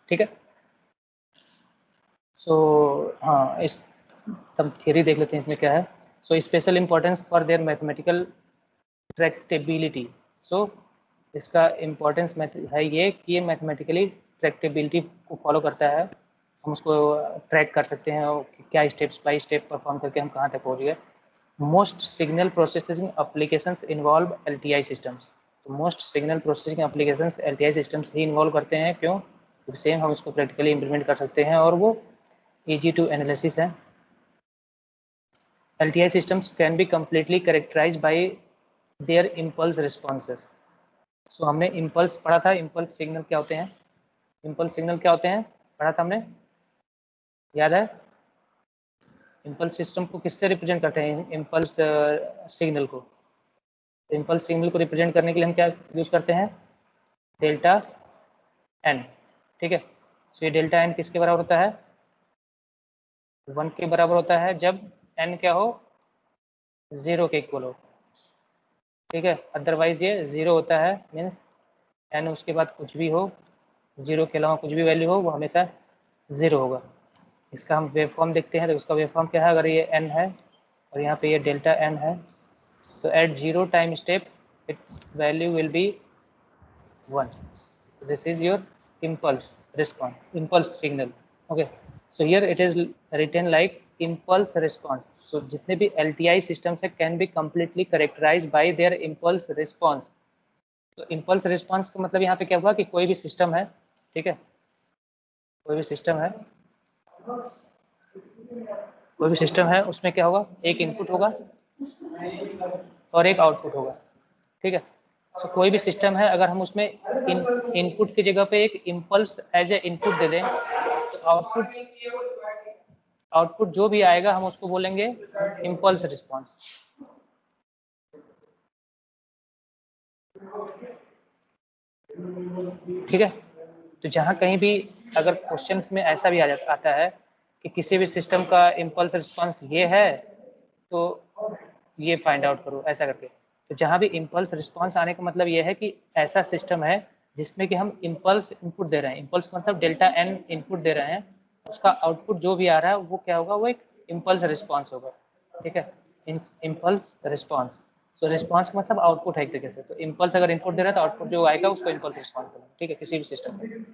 ठीक है। सो हाँ, इस तब थियरी देख लेते हैं इसमें क्या है। So special importance for their mathematical tractability. So इसका इम्पोर्टेंस है ये कि ये मैथमेटिकली ट्रैक्टेबिलिटी को फॉलो करता है, हम उसको ट्रैक कर सकते हैं और क्या स्टेप्स बाय स्टेप परफॉर्म करके हम कहाँ तक पहुँच गए। Most signal processing applications involve LTI systems. तो most signal processing applications LTI systems ही इन्वॉल्व करते हैं, क्यों? क्योंकि सेम हम इसको प्रैक्टिकली इम्प्लीमेंट कर सकते हैं और वो ईजी टू एनालिसिस है। LTI systems can be completely characterized by their impulse responses। सो हमने इम्पल्स पढ़ा था, इम्पल्स सिग्नल क्या होते हैं, इम्पल्स सिग्नल क्या होते हैं पढ़ा था हमने, याद है? इम्पल्स सिस्टम को किससे रिप्रेजेंट करते हैं, इम्पल्स सिग्नल को? इम्पल्स सिग्नल को रिप्रेजेंट करने के लिए हम क्या यूज करते हैं, डेल्टा एन, ठीक है। सो ये डेल्टा एन किसके बराबर होता है, 1 के बराबर होता है जब एन क्या हो, 0 के इक्वल हो, ठीक है। अदरवाइज ये 0 होता है, मीन्स एन उसके बाद कुछ भी हो, 0 के अलावा कुछ भी वैल्यू हो वो हमेशा 0 होगा। इसका हम वेव फॉर्म देखते हैं, तो इसका वेव फॉर्म क्या है, अगर ये n है और यहाँ पे ये डेल्टा n है, तो at 0 time step its value will be 1। This is your impulse response, impulse signal, okay। so here it is written like impulse response। so जितने भी LTI systems है can be completely characterized by their impulse response। तो impulse response का मतलब यहाँ पे क्या हुआ कि कोई भी सिस्टम है, ठीक है, कोई भी सिस्टम है, कोई भी सिस्टम है उसमें क्या होगा, एक इनपुट होगा और एक आउटपुट होगा, ठीक है। तो कोई भी सिस्टम है अगर हम उसमें इनपुट की जगह पे एक इम्पल्स एज ए इनपुट दे दें तो आउटपुट जो भी आएगा हम उसको बोलेंगे इम्पल्स रिस्पॉन्स, ठीक है। तो जहाँ कहीं भी अगर क्वेश्चंस में ऐसा भी आता है कि किसी भी सिस्टम का इम्पल्स रिस्पॉन्स ये है तो ये फाइंड आउट करो ऐसा करके, तो जहाँ भी इम्पल्स रिस्पॉन्स आने का मतलब ये है कि ऐसा सिस्टम है जिसमें कि हम इम्पल्स इनपुट दे रहे हैं, इम्पल्स मतलब डेल्टा एन इनपुट दे रहे हैं, उसका आउटपुट जो भी आ रहा है वो क्या होगा, वो एक इम्पल्स रिस्पॉन्स होगा, ठीक है, इम्पल्स रिस्पॉन्स। सो रिस्पॉन्स मतलब आउटपुट है एक तरीके से, तो इम्पल्स अगर इनपुट दे रहा है तो आउटपुट जो आएगा उसको इम्पल्स रिस्पॉन्स बोलेंगे, ठीक है, किसी भी सिस्टम में।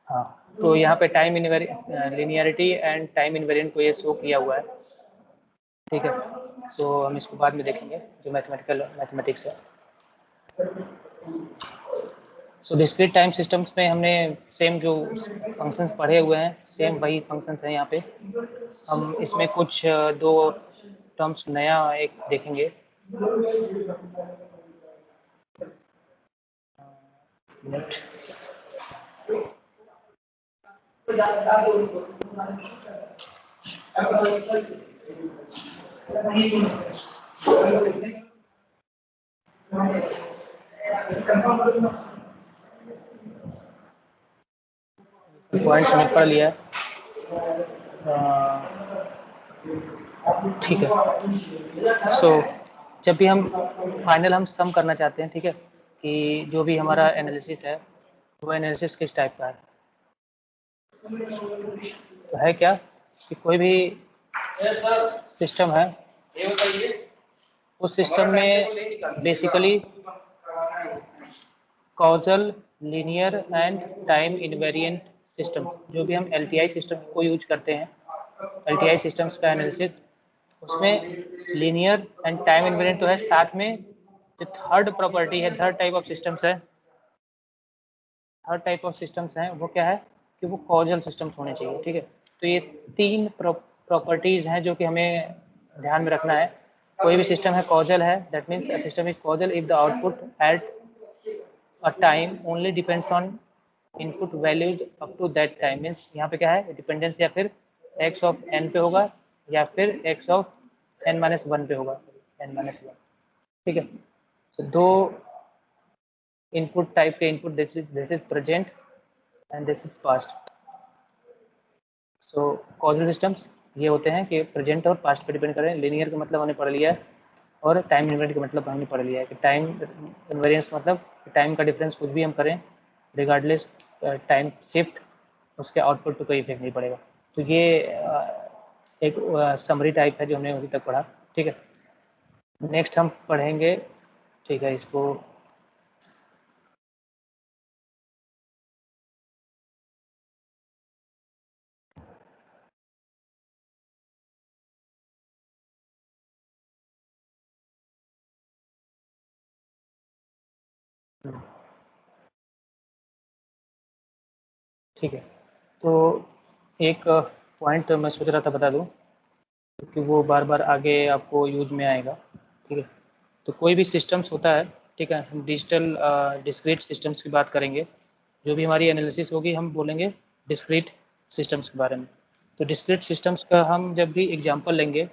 हाँ, तो यहाँ पे time linearity and time invariant को ये शो किया हुआ है, ठीक है। सो हम इसको बाद में देखेंगे जो मैथमेटिक्स है। सो डिस्क्रीट टाइम सिस्टम्स में हमने सेम जो फंक्शंस पढ़े हुए हैं सेम वही फंक्शंस हैं यहाँ पे, हम इसमें कुछ दो टर्म्स नया एक देखेंगे। पॉइंट्स में पढ़ लिया। ठीक है। सो जब भी हम फाइनल हम सम करना चाहते हैं, ठीक है, कि जो भी हमारा एनालिसिस है वो एनालिसिस किस टाइप का है, तो है क्या कि कोई भी सिस्टम है, उस सिस्टम में basically causal, linear and time invariant system, जो भी हम एलटीआई सिस्टम को यूज करते हैं, एलटीआई सिस्टम्स का एनालिसिस, उसमें लीनियर एंड टाइम इनवेरिएंट तो है, साथ में जो थर्ड प्रॉपर्टी है, थर्ड टाइप ऑफ सिस्टम्स है, थर्ड टाइप ऑफ सिस्टम्स हैं वो क्या है कि वो कॉजल सिस्टम्स होने चाहिए। ठीक है, तो ये तीन प्रॉपर्टीज हैं जो कि हमें ध्यान में रखना है। कोई भी सिस्टम है कॉजल है, that means a system is causal if the output at a time only depends on input values up to that time. Means यहाँ पे क्या है, डिपेंडेंस या फिर एक्स ऑफ एन पे होगा या फिर X of N minus one पे होगा, एन माइनस वन। ठीक है, तो दो इनपुट टाइप के input, this is present and this is past. So causal systems ये होते हैं कि प्रेजेंट और पास्ट पे डिपेंड करें। लिनियर का मतलब हमने पढ़ लिया है, और टाइम इन्वेरिएंट का मतलब हमने पढ़ लिया है कि टाइम इन्वेरिएंस मतलब टाइम का डिफरेंस कुछ भी हम करें, रिगार्डलेस टाइम शिफ्ट, उसके आउटपुट पे कोई इफेक्ट नहीं पड़ेगा। तो ये एक समरी टाइप है जो हमने अभी तक पढ़ा। ठीक है, नेक्स्ट हम पढ़ेंगे, ठीक है, इसको ठीक है। तो एक पॉइंट मैं सोच रहा था बता दूं, क्योंकि वो बार बार आगे आपको यूज में आएगा। ठीक है, तो कोई भी सिस्टम्स होता है, ठीक है, हम डिजिटल डिस्क्रीट सिस्टम्स की बात करेंगे। जो भी हमारी एनालिसिस होगी हम बोलेंगे डिस्क्रीट सिस्टम्स के बारे में। तो डिस्क्रीट सिस्टम्स का हम जब भी एग्जांपल लेंगे,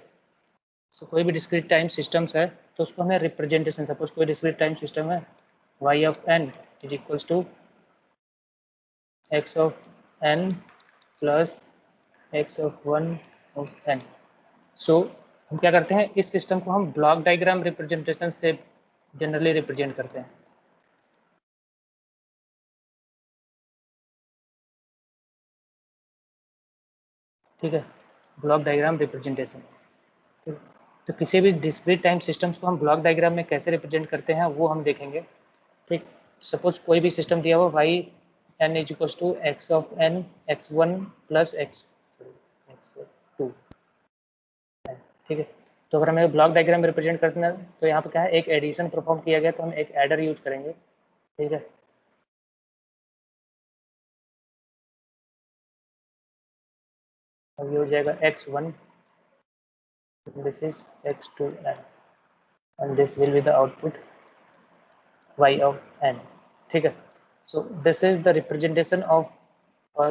तो कोई भी डिस्क्रीट टाइम सिस्टम्स है तो उसको हमें रिप्रेजेंटेशन, सपोज कोई डिस्क्रीट टाइम सिस्टम है y of n is equals to x of n plus x of 1 of n। So हम क्या करते हैं, इस सिस्टम को हम ब्लॉक डायग्राम रिप्रेजेंटेशन से जनरली रिप्रेजेंट करते हैं। ठीक है, ब्लॉक डायग्राम रिप्रेजेंटेशन। तो किसी भी डिस्क्रीट टाइम सिस्टम्स को हम ब्लॉक डायग्राम में कैसे रिप्रेजेंट करते हैं वो हम देखेंगे। ठीक, सपोज कोई भी सिस्टम दिया हुआ y n is equals to x of n x1 plus x2। ठीक है, तो अगर हमें ब्लॉक डायग्राम में रिप्रेजेंट करना है तो यहाँ पे क्या है, एक एडिशन परफॉर्म किया गया तो हम एक एडर यूज करेंगे। ठीक है, अब ये हो जाएगा x1, this is x2n and this will be the output y of n। ठीक है, so this is the representation of a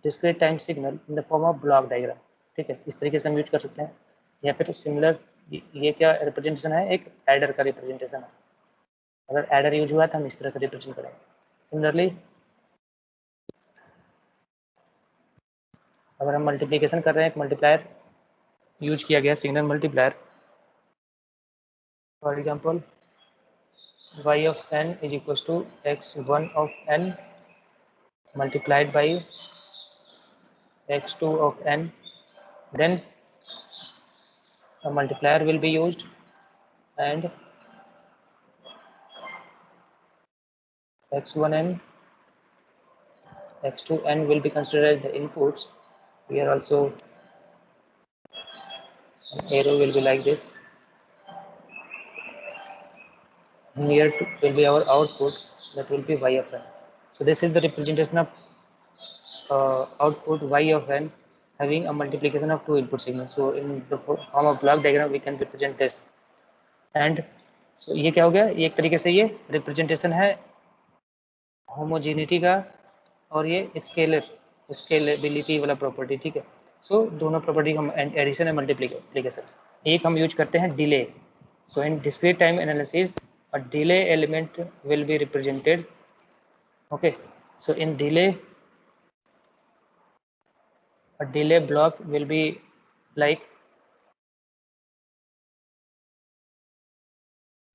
discrete time signal in the form of block diagram। ठीक है, इस तरीके से हम यूज कर सकते हैं, या फिर सिमिलर, ये क्या रिप्रेजेंटेशन है, एक एडर का रिप्रेजेंटेशन है। अगर एडर यूज हुआ तो हम इस तरह से रिप्रेजेंट करेंगे। सिमिलरली अगर हम मल्टीप्लिकेशन कर रहे हैं, एक मल्टीप्लायर यूज किया गया, signal multiplier, for example y of n is equals to x1 of n multiplied by x2 of n, then a multiplier will be used and x1n x2n will be considered as the inputs. Here also an arrow will be like this, and here will be our output, that will be y of n. So this is the representation of output y of n having a multiplication of two input signals. So in the form of block diagram we can represent this, and so ये क्या हो गया, ये एक तरीके से ये रिप्रेजेंटेशन है होमोजेनिटी का, और ये स्केलर स्केलेबिलिटी वाला प्रॉपर्टी, ठीक है। सो दोनों प्रॉपर्टी हम एडिशन एंड मल्टीप्लिकेशन, एक हम यूज करते हैं delay. So in discrete time analysis a delay element will be represented, okay, so in delay a delay block will be like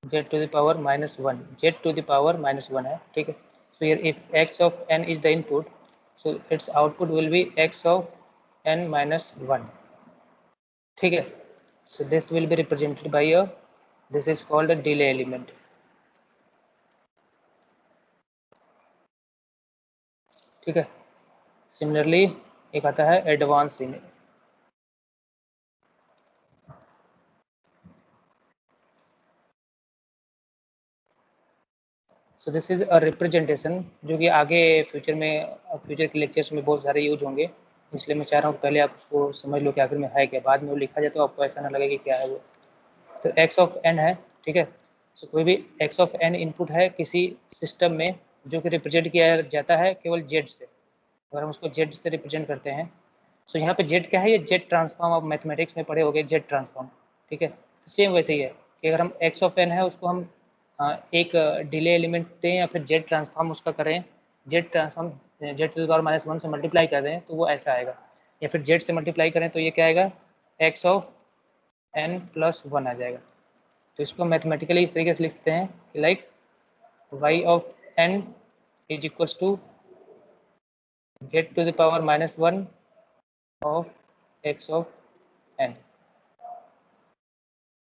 z to the power minus 1, z to the power minus 1 है, ठीक है। so here if x of n is the input, so its output will be x of n minus 1, ठीक है। so this will be represented by a, this is called a delay element, ठीक है। सिमिलरली एक आता है advance image, so this is a representation जो कि आगे फ्यूचर के लेक्चर्स में बहुत सारे यूज होंगे, इसलिए मैं चाह रहा हूँ पहले आप उसको समझ लो कि आखिर में है क्या, बाद में वो लिखा जाए तो आपको ऐसा ना लगे कि क्या है वो। तो एक्स ऑफ एन है, ठीक है। सो कोई भी एक्स ऑफ एन इनपुट है किसी सिस्टम में जो कि रिप्रेजेंट किया जाता है केवल जेड से, अगर हम उसको जेड से रिप्रेजेंट करते हैं। सो यहाँ पे जेड क्या है, ये जेड ट्रांसफॉर्म, आप मैथमेटिक्स में पढ़े होंगे जेड ट्रांसफॉर्म, ठीक है। तो सेम वैसे ही है कि अगर हम एक्स ऑफ एन है उसको हम एक डिले एलिमेंट दें या फिर जेड ट्रांसफॉर्म उसका करें, Z transform Z to the power minus 1 से मल्टीप्लाई कर दें तो वो ऐसा आएगा, या फिर जेड से मल्टीप्लाई करें तो ये क्या आएगा, एक्स ऑफ एन प्लस 1 आ जाएगा। तो इसको मैथमेटिकली इस तरीके से लिखते हैं कि like Y of N is equals to Z to the power minus 1 of X of N,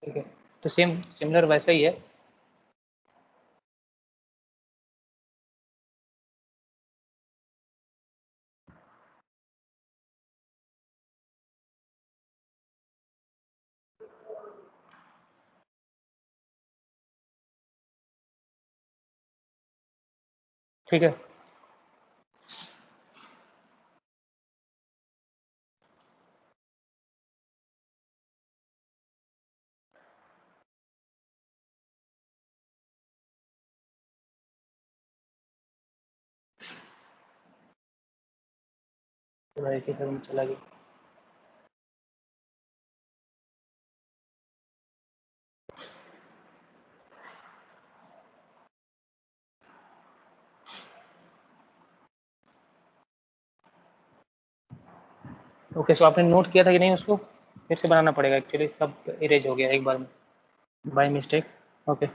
ठीक है। तो सेम सिमिलर वैसा ही है, ठीक है। के घर में चला गया। ओके, सो आपने नोट किया था कि नहीं उसको, फिर से बनाना पड़ेगा, एक्चुअली सब इरेज हो गया एक बार में बाय मिस्टेक। ओके,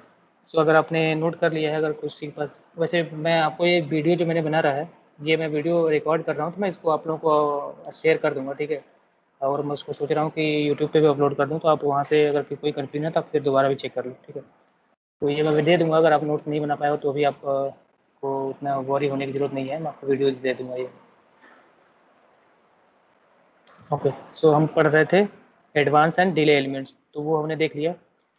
सो अगर आपने नोट कर लिया है, अगर किसी के पास, वैसे मैं आपको ये वीडियो जो मैंने बना रहा है, ये मैं वीडियो रिकॉर्ड कर रहा हूँ तो मैं इसको आप लोगों को शेयर कर दूँगा, ठीक है। और मैं उसको सोच रहा हूँ कि यूट्यूब पे भी अपलोड कर दूँ, तो आप वहाँ से अगर कोई कंफ्यूजन है तो आप फिर दोबारा भी चेक कर लो, ठीक है। तो ये मैं दे दूँगा, अगर आप नोट नहीं बना पाए हो तो भी आप को उतना वरी होने की ज़रूरत नहीं है, मैं आपको वीडियो दे दूँगा ये। ओके, सो हम पढ़ रहे थे एडवांस एंड डिले एलिमेंट्स, तो वो हमने देख लिया।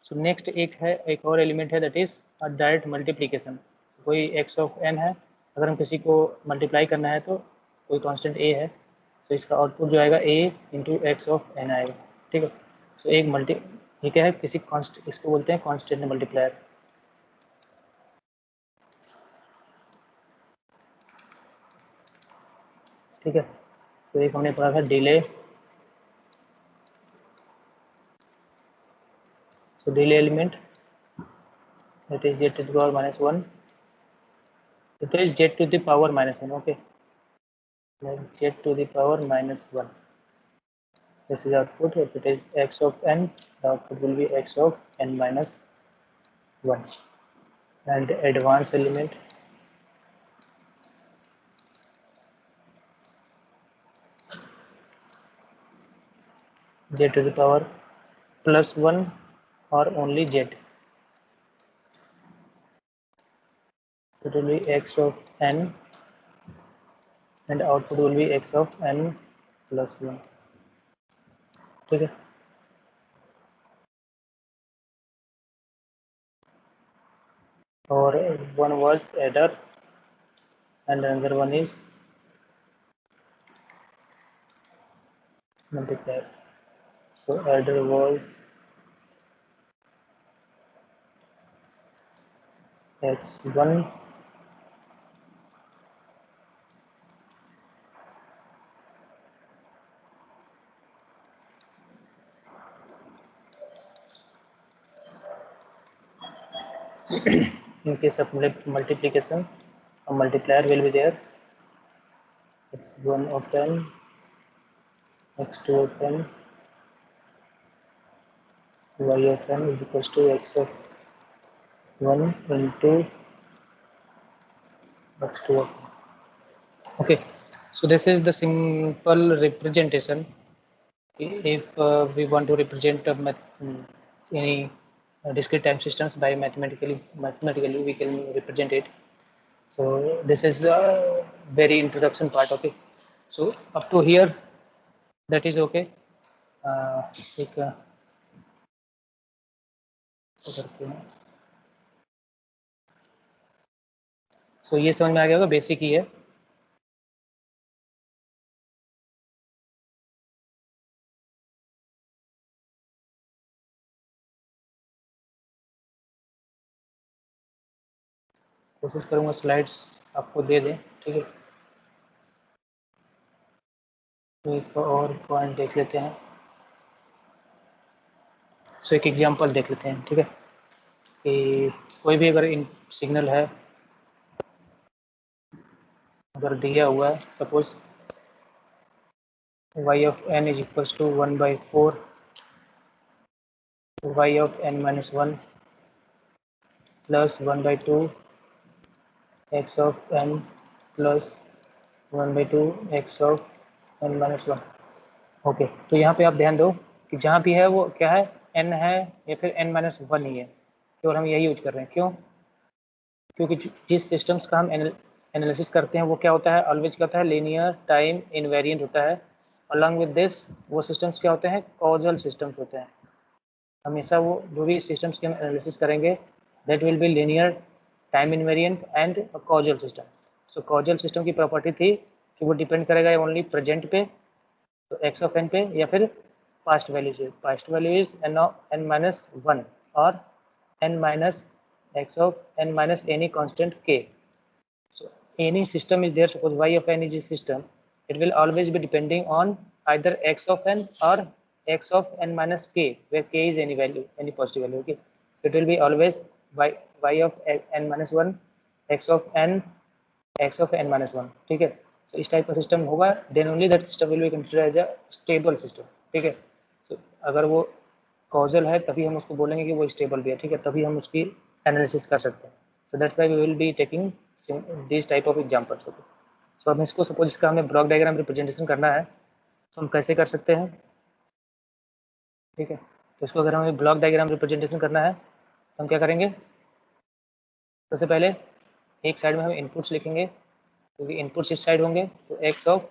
सो नेक्स्ट एक और एलिमेंट है, दैट इज डायरेक्ट मल्टीप्लिकेशन। कोई एक्स ऑफ एन है, अगर हम किसी को मल्टीप्लाई करना है तो कोई कांस्टेंट ए है, तो इसका आउटपुट जो आएगा ए इंटू एक्स ऑफ एन आएगा, ठीक है। सो एक मल्टी, ये क्या है, किसी कॉन्स्ट, इसको बोलते हैं कॉन्स्टेंट मल्टीप्लायर, ठीक है। तो एक हमने पढ़ा था delay, so delay element that is Z to the power minus 1, it is z to the power minus 1, okay, like z to the power minus 1, this is output. If it is x of n, the output will be x of n minus 1. And advanced element, z to the power plus 1 or only z, it will be x of n and output will be x of n plus 1, ठीक है। और one was adder and another one is multiplier. So adder was x1 in case of multiplication, a multiplier will be there. x1 of n, x2 of n, y of n is equals to x of 1 into x2 of n. Okay, so this is the simple representation. If we want to represent any discrete time systems by mathematically we can represent it. So this is a very introduction part. Okay, so up to here that is okay. एक करते हैं. So ये समझ में आ गया होगा, बेसिक ही है. कोशिश करूंगा स्लाइड्स आपको दे दें, ठीक है. तो एक और पॉइंट देख लेते हैं. सो एक एग्जांपल देख लेते हैं, ठीक है, कि कोई भी अगर इन सिग्नल है, अगर दिया हुआ है, suppose y of n is equals to 1/4 y of n minus 1 plus 1/2 x of n plus 1/2 x of n minus 1. Okay, तो यहाँ पे आप ध्यान दो कि जहाँ भी है वो क्या है, n है या फिर n minus 1 ही है, केवल हम यही यूज कर रहे हैं. क्यों? क्योंकि जिस सिस्टम्स का हम एनालिसिस करते हैं वो क्या होता है, ऑलवेज क्या होता है, लीनियर टाइम इनवेरिएंट होता है. अलॉन्ग विद दिस वो सिस्टम्स क्या होते हैं, कॉजल सिस्टम्स होते हैं. हमेशा वो जो भी सिस्टम्स की हम एनालिसिस करेंगे that will be linear time invariant and causal system. So causal system की प्रॉपर्टी थी कि वो डिपेंड करेगा ओनली प्रेजेंट पे, तो एक्स ऑफ एन पे, या फिर पास्ट वैल्यू से. Past value is an minus 1 और n minus x of n minus any constant k. So any system is there, suppose y of n is a system, it will always be depending on either x of n or x of n minus k, where k is any value, any positive value. Okay, so it will be always y of n minus 1 x of n minus 1. ठीक है, तो इस टाइप का सिस्टम होगा, then only that system will be considered as a stable system. ठीक है, तो अगर वो कॉजल है तभी हम उसको बोलेंगे कि वो स्टेबल भी है. ठीक है, तभी हम उसकी एनालिसिस कर सकते हैं. So that's why we will be taking this type of examples. Okay, so हम इसको सपोज इसका हमें ब्लॉक डायग्राम रिप्रेजेंटेशन करना है, तो हम कैसे कर सकते हैं. ठीक है, तो इसको अगर हमें ब्लॉक डायग्राम रिप्रेजेंटेशन करना है तो हम क्या करेंगे, सबसे पहले एक साइड में हम इनपुट्स लिखेंगे, क्योंकि इनपुट्स इस साइड होंगे, तो एक्स ऑफ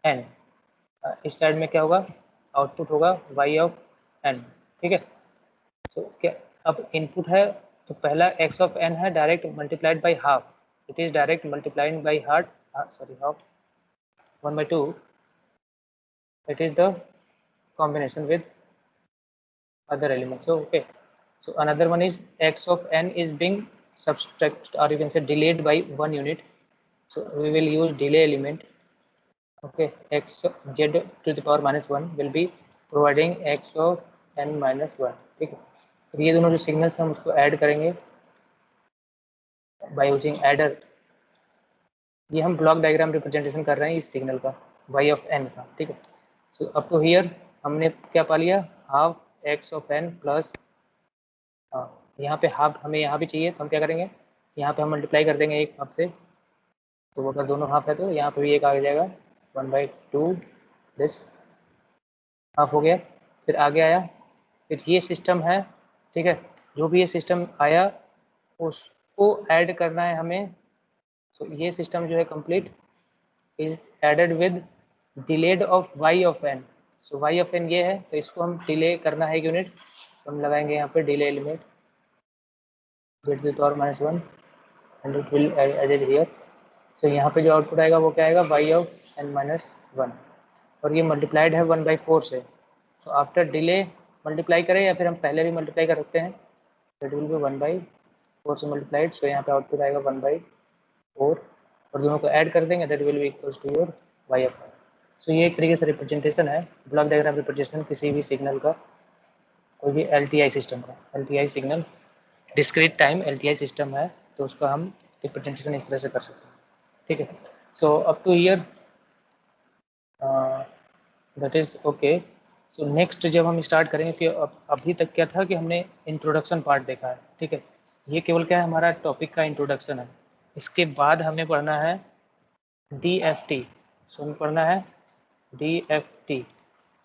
एन. इस साइड में क्या होगा, आउटपुट होगा वाई ऑफ एन. ठीक है, तो क्या अब इनपुट है तो पहला x ऑफ n है direct multiplied by half. It is direct multiplied by half, half 1/2. It is the combination with other elements. So okay, so another one is x of n is being subtracted, or you can say delayed by 1 unit. So we will use delay element. Okay, x z to the power minus 1 will be providing x of n minus 1. ठीक है, तो ये दोनों जो सिग्नल्स हम उसको ऐड करेंगे बाय यूजिंग एडर. ये हम ब्लॉक डायग्राम रिप्रेजेंटेशन कर रहे हैं इस सिग्नल का, y ऑफ n का. ठीक है, सो अप टू हियर हमने क्या पा लिया, half x of n plus, यहाँ पे हाफ हमें यहाँ भी चाहिए, तो हम क्या करेंगे, यहाँ पे हम मल्टीप्लाई कर देंगे एक हाफ से, तो अगर दोनों हाफ है तो यहाँ पे भी एक आ जाएगा 1/2. दिस हाफ हो गया. फिर आगे आया, फिर ये सिस्टम है. ठीक है, जो भी ये सिस्टम आया उसको ऐड करना है हमें. सो ये सिस्टम जो है complete is added with delayed of y of n. So y of n ये है, तो इसको हम डिले करना है एक यूनिट, तो हम लगाएंगे यहाँ पे delay element z to the power minus 1 and it will added here. सो यहाँ पे जो आउटपुट आएगा वो क्या आएगा, y ऑफ n minus 1, और ये मल्टीप्लाइड है 1/4 से. तो आफ्टर डिले मल्टीप्लाई करें या फिर हम पहले भी मल्टीप्लाई कर सकते हैं, दैट विल बी 1/4 से मल्टीप्लाइड. सो यहाँ पे आउटपुट आएगा 1/4, और दोनों को ऐड कर देंगे, that will be equals to your y of n. So ये एक तरीके से रिप्रेजेंटेशन है, ब्लॉक डायग्राम रिप्रेजेंटेशन किसी भी सिग्नल का, कोई भी LTI सिस्टम का, LTI signal discrete time LTI system है, तो उसका हम रिप्रेजेंटेशन इस तरह से कर सकते हैं, ठीक है। So up to here that is okay. So next जब हम स्टार्ट करेंगे कि अभी तक क्या था कि हमने इंट्रोडक्शन पार्ट देखा है, ठीक है। ये केवल क्या है, हमारा टॉपिक का इंट्रोडक्शन है। इसके बाद हमें पढ़ना है DFT। सो हमें पढ़ना है DFT।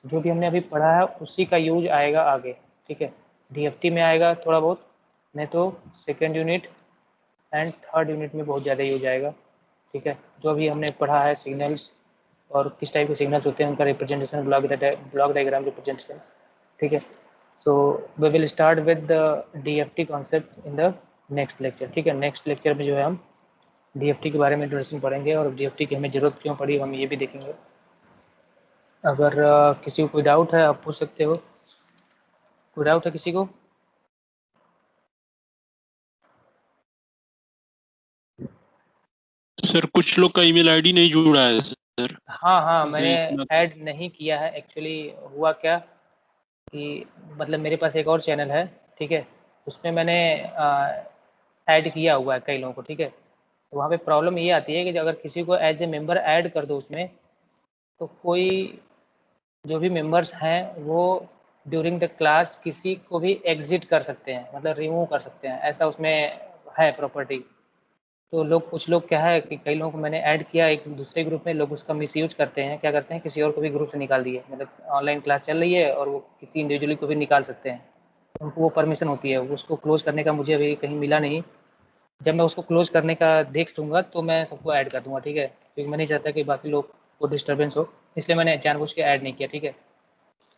जो भी हमने अभी पढ़ा है उसी का यूज आएगा आगे, ठीक है। DFT में आएगा थोड़ा बहुत, नहीं तो second unit and third unit में बहुत ज़्यादा यूज आएगा, ठीक है। जो अभी हमने पढ़ा है सिग्नल्स और किस टाइप के सिग्नल्स होते हैं, उनका रिप्रेजेंटेशन, ब्लॉक डायग्राम रिप्रेजेंटेशन, ठीक है। So we will start with the DFT concept in the next lecture, ठीक है। नेक्स्ट लेक्चर में जो है हम DFT के बारे में इंट्रोडक्शन पढ़ेंगे और DFT की हमें ज़रूरत क्यों पड़ी हम ये भी देखेंगे। अगर किसी को कोई डाउट है आप पूछ सकते हो। कोई डाउट है किसी को? सर कुछ लोग का ईमेल आईडी नहीं जुड़ा है सर। हाँ, जैसे मैंने इसमें ऐड नहीं किया है एक्चुअली। हुआ क्या कि मतलब मेरे पास एक और चैनल है, ठीक है, उसमें मैंने ऐड किया हुआ है कई लोगों को, ठीक है। तो वहाँ पे प्रॉब्लम ये आती है कि अगर किसी को एज ए मेंबर ऐड कर दो उसमें, तो कोई जो भी मेंबर्स हैं वो ड्यूरिंग द क्लास किसी को भी एग्जिट कर सकते हैं, मतलब रिमूव कर सकते हैं, ऐसा उसमें है प्रॉपर्टी। तो लोग, कुछ लोग क्या है कि कई लोगों को मैंने ऐड किया एक दूसरे ग्रुप में, लोग उसका मिसयूज करते हैं। क्या करते हैं, किसी और को भी ग्रुप से निकाल दिए, मतलब ऑनलाइन क्लास चल रही है और वो किसी इंडिविजुअली को भी निकाल सकते हैं, उनको वो परमिशन होती है। उसको क्लोज करने का मुझे अभी कहीं मिला नहीं। जब मैं उसको क्लोज करने का देख लूँगा तो मैं सबको ऐड कर दूँगा, ठीक है, क्योंकि मैं नहीं चाहता कि बाकी लोग को डिस्टर्बेंस हो, इसलिए मैंने जानबूझ के ऐड नहीं किया, ठीक है।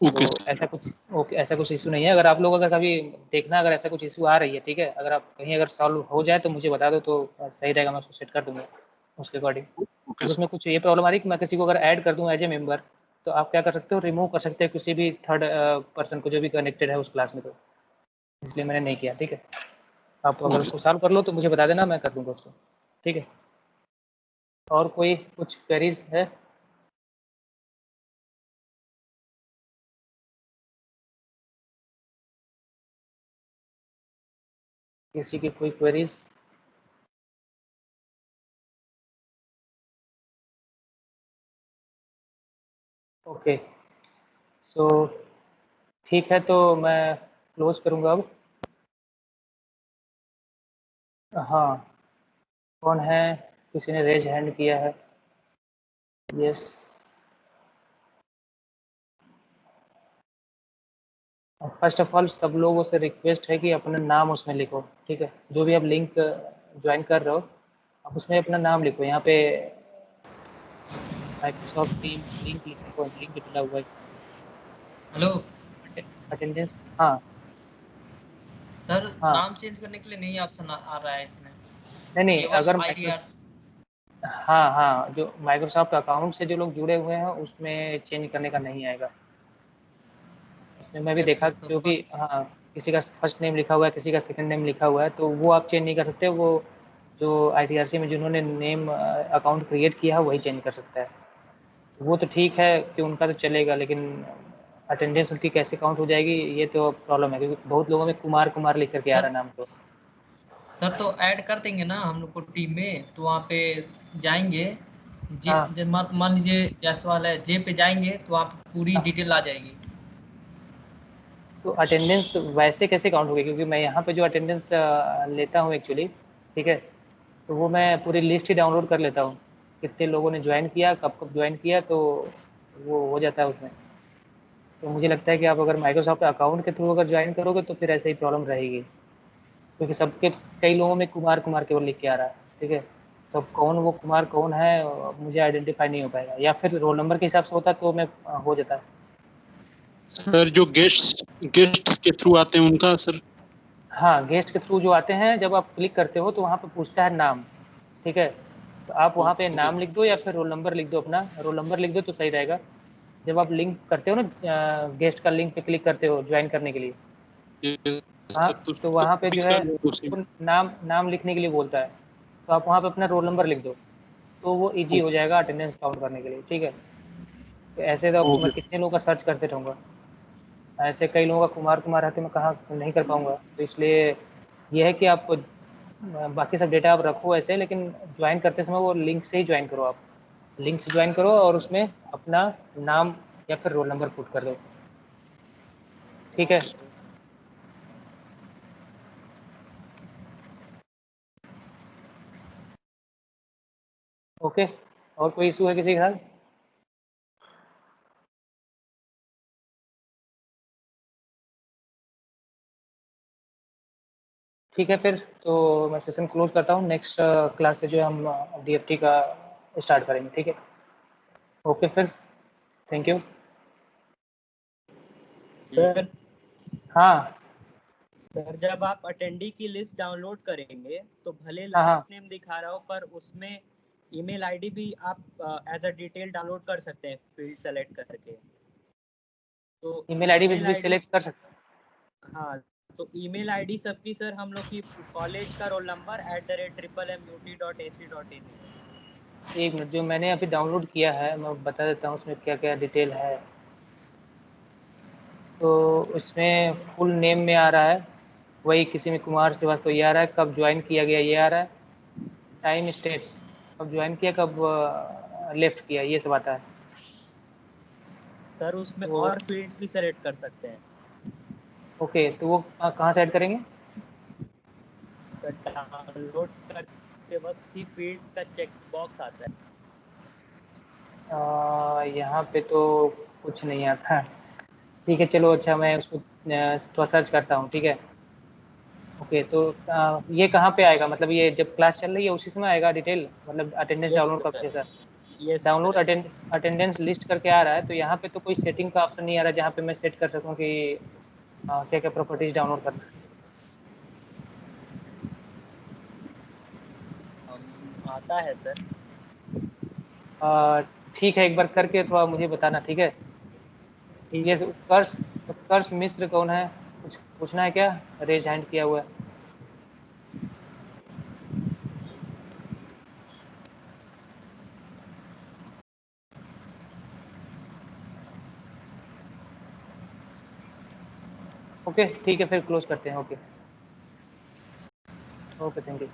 ओके तो ऐसा कुछ ओके, ऐसा कुछ इशू नहीं है। अगर आप लोग अगर कभी देखना, अगर ऐसा कुछ इशू आ रही है, ठीक है, अगर आप कहीं अगर सॉल्व हो जाए तो मुझे बता दो, तो सही रहेगा, मैं उसको सेट कर दूँगा उसके अकॉर्डिंग। ओके अगर उसमें कुछ ये प्रॉब्लम आ रही है कि मैं किसी को अगर ऐड कर दूँ एज ए मेंबर, तो आप क्या कर सकते हो, रिमूव कर सकते हो किसी भी थर्ड पर्सन को जो भी कनेक्टेड है उस क्लास में, तो इसलिए मैंने नहीं किया, ठीक है। आप अगर ओके उसको सॉल्व कर लो तो मुझे बता देना, मैं कर दूँगा उसको, ठीक है। और कोई कुछ क्वेरीज है? किसी की कोई क्वेरीज? ओके, सो ठीक है, तो मैं क्लोज करूँगा अब। हाँ, कौन है? किसी ने रेज हैंड किया है। यस, फर्स्ट ऑफ ऑल सब लोगों से रिक्वेस्ट है कि अपना नाम उसमें लिखो, ठीक है। जो भी आप लिंक ज्वाइन कर रहे हो, आप उसमें अपना नाम लिखो। यहाँ पे माइक्रोसॉफ्ट टीम लिंक लिखो, लिंक डला हुआ है इसमें। हेलो अटेंडेंस, हाँ सर, हाँ, नाम चेंज करने के लिए नहीं ऑप्शन आ रहा है इसमें, नहीं, केवल अगर आईडीआर। हाँ, जो माइक्रोसॉफ्ट अकाउंट से जो लोग जुड़े हुए हैं उसमें चेंज करने का नहीं आएगा। उसमें मैं भी यस देखा, सर, तो जो भी, बस हाँ, किसी का फर्स्ट नेम लिखा हुआ है, किसी का सेकंड नेम लिखा हुआ है, तो वो आप चेंज नहीं कर सकते। वो जो ITRC में जिन्होंने नेम अकाउंट क्रिएट किया है वही चेंज कर सकता है। वो तो ठीक है कि उनका तो चलेगा, लेकिन अटेंडेंस उनकी कैसे काउंट हो जाएगी, ये तो प्रॉब्लम है, क्योंकि बहुत लोगों में कुमार कुमार लिख करके आ रहा सर है नाम तो। तो ऐड कर देंगे ना हम लोग को टीम में, तो वहाँ पे जाएंगे। जे हाँ मान लीजिए जायसवाल है, जे पे जाएंगे तो वहाँ पे पूरी हाँ, डिटेल आ जाएगी। तो अटेंडेंस वैसे कैसे काउंट होगी, क्योंकि मैं यहाँ पे जो अटेंडेंस लेता हूँ एक्चुअली, ठीक है, तो वो मैं पूरी लिस्ट ही डाउनलोड कर लेता हूँ, कितने लोगों ने ज्वाइन किया, कब कब ज्वाइन किया, तो वो हो जाता है उसमें। तो मुझे लगता है कि आप अगर माइक्रोसॉफ्ट अकाउंट के थ्रू अगर ज्वाइन करोगे तो फिर ऐसे ही प्रॉब्लम रहेगी, क्योंकि सबके, कई लोगों में कुमार कुमार केवल लिख के आ रहा है, ठीक है। तो कौन वो कुमार कौन है मुझे आइडेंटिफाई नहीं हो पाएगा, या फिर रोल नंबर के हिसाब से होता तो मैं हो जाता। सर, जो गेस्ट के थ्रू आते हैं उनका सर। हाँ, गेस्ट के थ्रू जो आते हैं, जब आप क्लिक करते हो तो वहाँ पे पूछता है नाम, ठीक है। तो आप वहाँ पे ओके नाम लिख दो या फिर रोल नंबर लिख दो, अपना रोल नंबर लिख दो तो सही रहेगा। जब आप लिंक करते हो ना, गेस्ट का लिंक पे क्लिक करते हो ज्वाइन करने के लिए, हाँ, सर, तो तो वहाँ पे जो है सर उसी आपको नाम नाम लिखने के लिए बोलता है, तो आप वहाँ पे अपना रोल नंबर लिख दो, तो वो इजी हो जाएगा अटेंडेंस काउंट करने के लिए, ठीक है। तो ऐसे तो मैं ओके कितने लोगों का सर्च करते रहूँगा, ऐसे कई लोगों का कुमार कुमार है तो मैं कहाँ नहीं कर पाऊँगा, तो इसलिए ये है कि आप बाकी सब डेटा आप रखो ऐसे, लेकिन ज्वाइन करते समय वो लिंक से ही ज्वाइन करो। आप लिंक से ज्वाइन करो और उसमें अपना नाम या फिर रोल नंबर पुट कर दो। ठीक है। ओके, और कोई इशू है किसी के साथ? ठीक है, फिर तो मैं सेशन क्लोज करता हूँ। नेक्स्ट क्लास से जो है हम डीएफटी का स्टार्ट करेंगे। ठीक है, ओके फिर, थैंक यू। सर हाँ सर जब आप अटेंडी की लिस्ट डाउनलोड करेंगे तो भले हाँ लास्ट हाँ, नेम दिखा रहा हो, पर उसमें ईमेल आईडी भी आप एज अ डिटेल डाउनलोड कर सकते हैं फील्ड सेलेक्ट करके। तो ईमेल आईडी ईमेल भी आईडी, सिलेक्ट कर सकते हाँ, तो ईमेल आईडी सबकी सर हम लोग की कॉलेज का रोल नंबर @MUT.AC.in है। हैं। एक मिनट, जो मैंने अभी डाउनलोड किया है मैं बता देता हूँ उसमें क्या क्या डिटेल है। तो इसमें फुल नेम में आ रहा है, वही किसी में कुमार श्रीवास्तव ये आ रहा है, कब ज्वाइन किया गया ये आ रहा है, टाइम स्टेट्स कब ज्वाइन किया कब लेफ्ट किया ये सब आता है। सर उसमें तो और फील्ड्स भी सेलेक्ट कर सकते हैं। ओके, तो वो कहाँ से ऐड करेंगे? सर डाउनलोड करते वक्त ही फील्ड्स का चेक बॉक्स आता है। यहाँ पे तो कुछ नहीं आता। ठीक है चलो, अच्छा मैं उसको थोड़ा सर्च करता हूँ। ठीक है, ओके, तो ये कहाँ पे आएगा? मतलब ये जब क्लास चल रही है उसी समय आएगा डिटेल, मतलब अटेंडेंस यस डाउनलोड कब सर, से sir? Yes download sir. Attendance list करके आ रहा है, तो यहाँ पे तो कोई सेटिंग का ऑप्शन नहीं आ रहा जहाँ पे मैं सेट कर सकूँ कि क्या क्या प्रॉपर्टीज डाउनलोड करना आता है सर। है। ठीक है, एक बार करके थोड़ा मुझे बताना। ठीक है, ठीक ये है। उत्कर्ष, उत्कर्ष मिश्र कौन है? कुछ पूछना है क्या? रेज हैंड किया हुआ है। ओके ठीक है, फिर क्लोज करते हैं। Okay okay, thank you.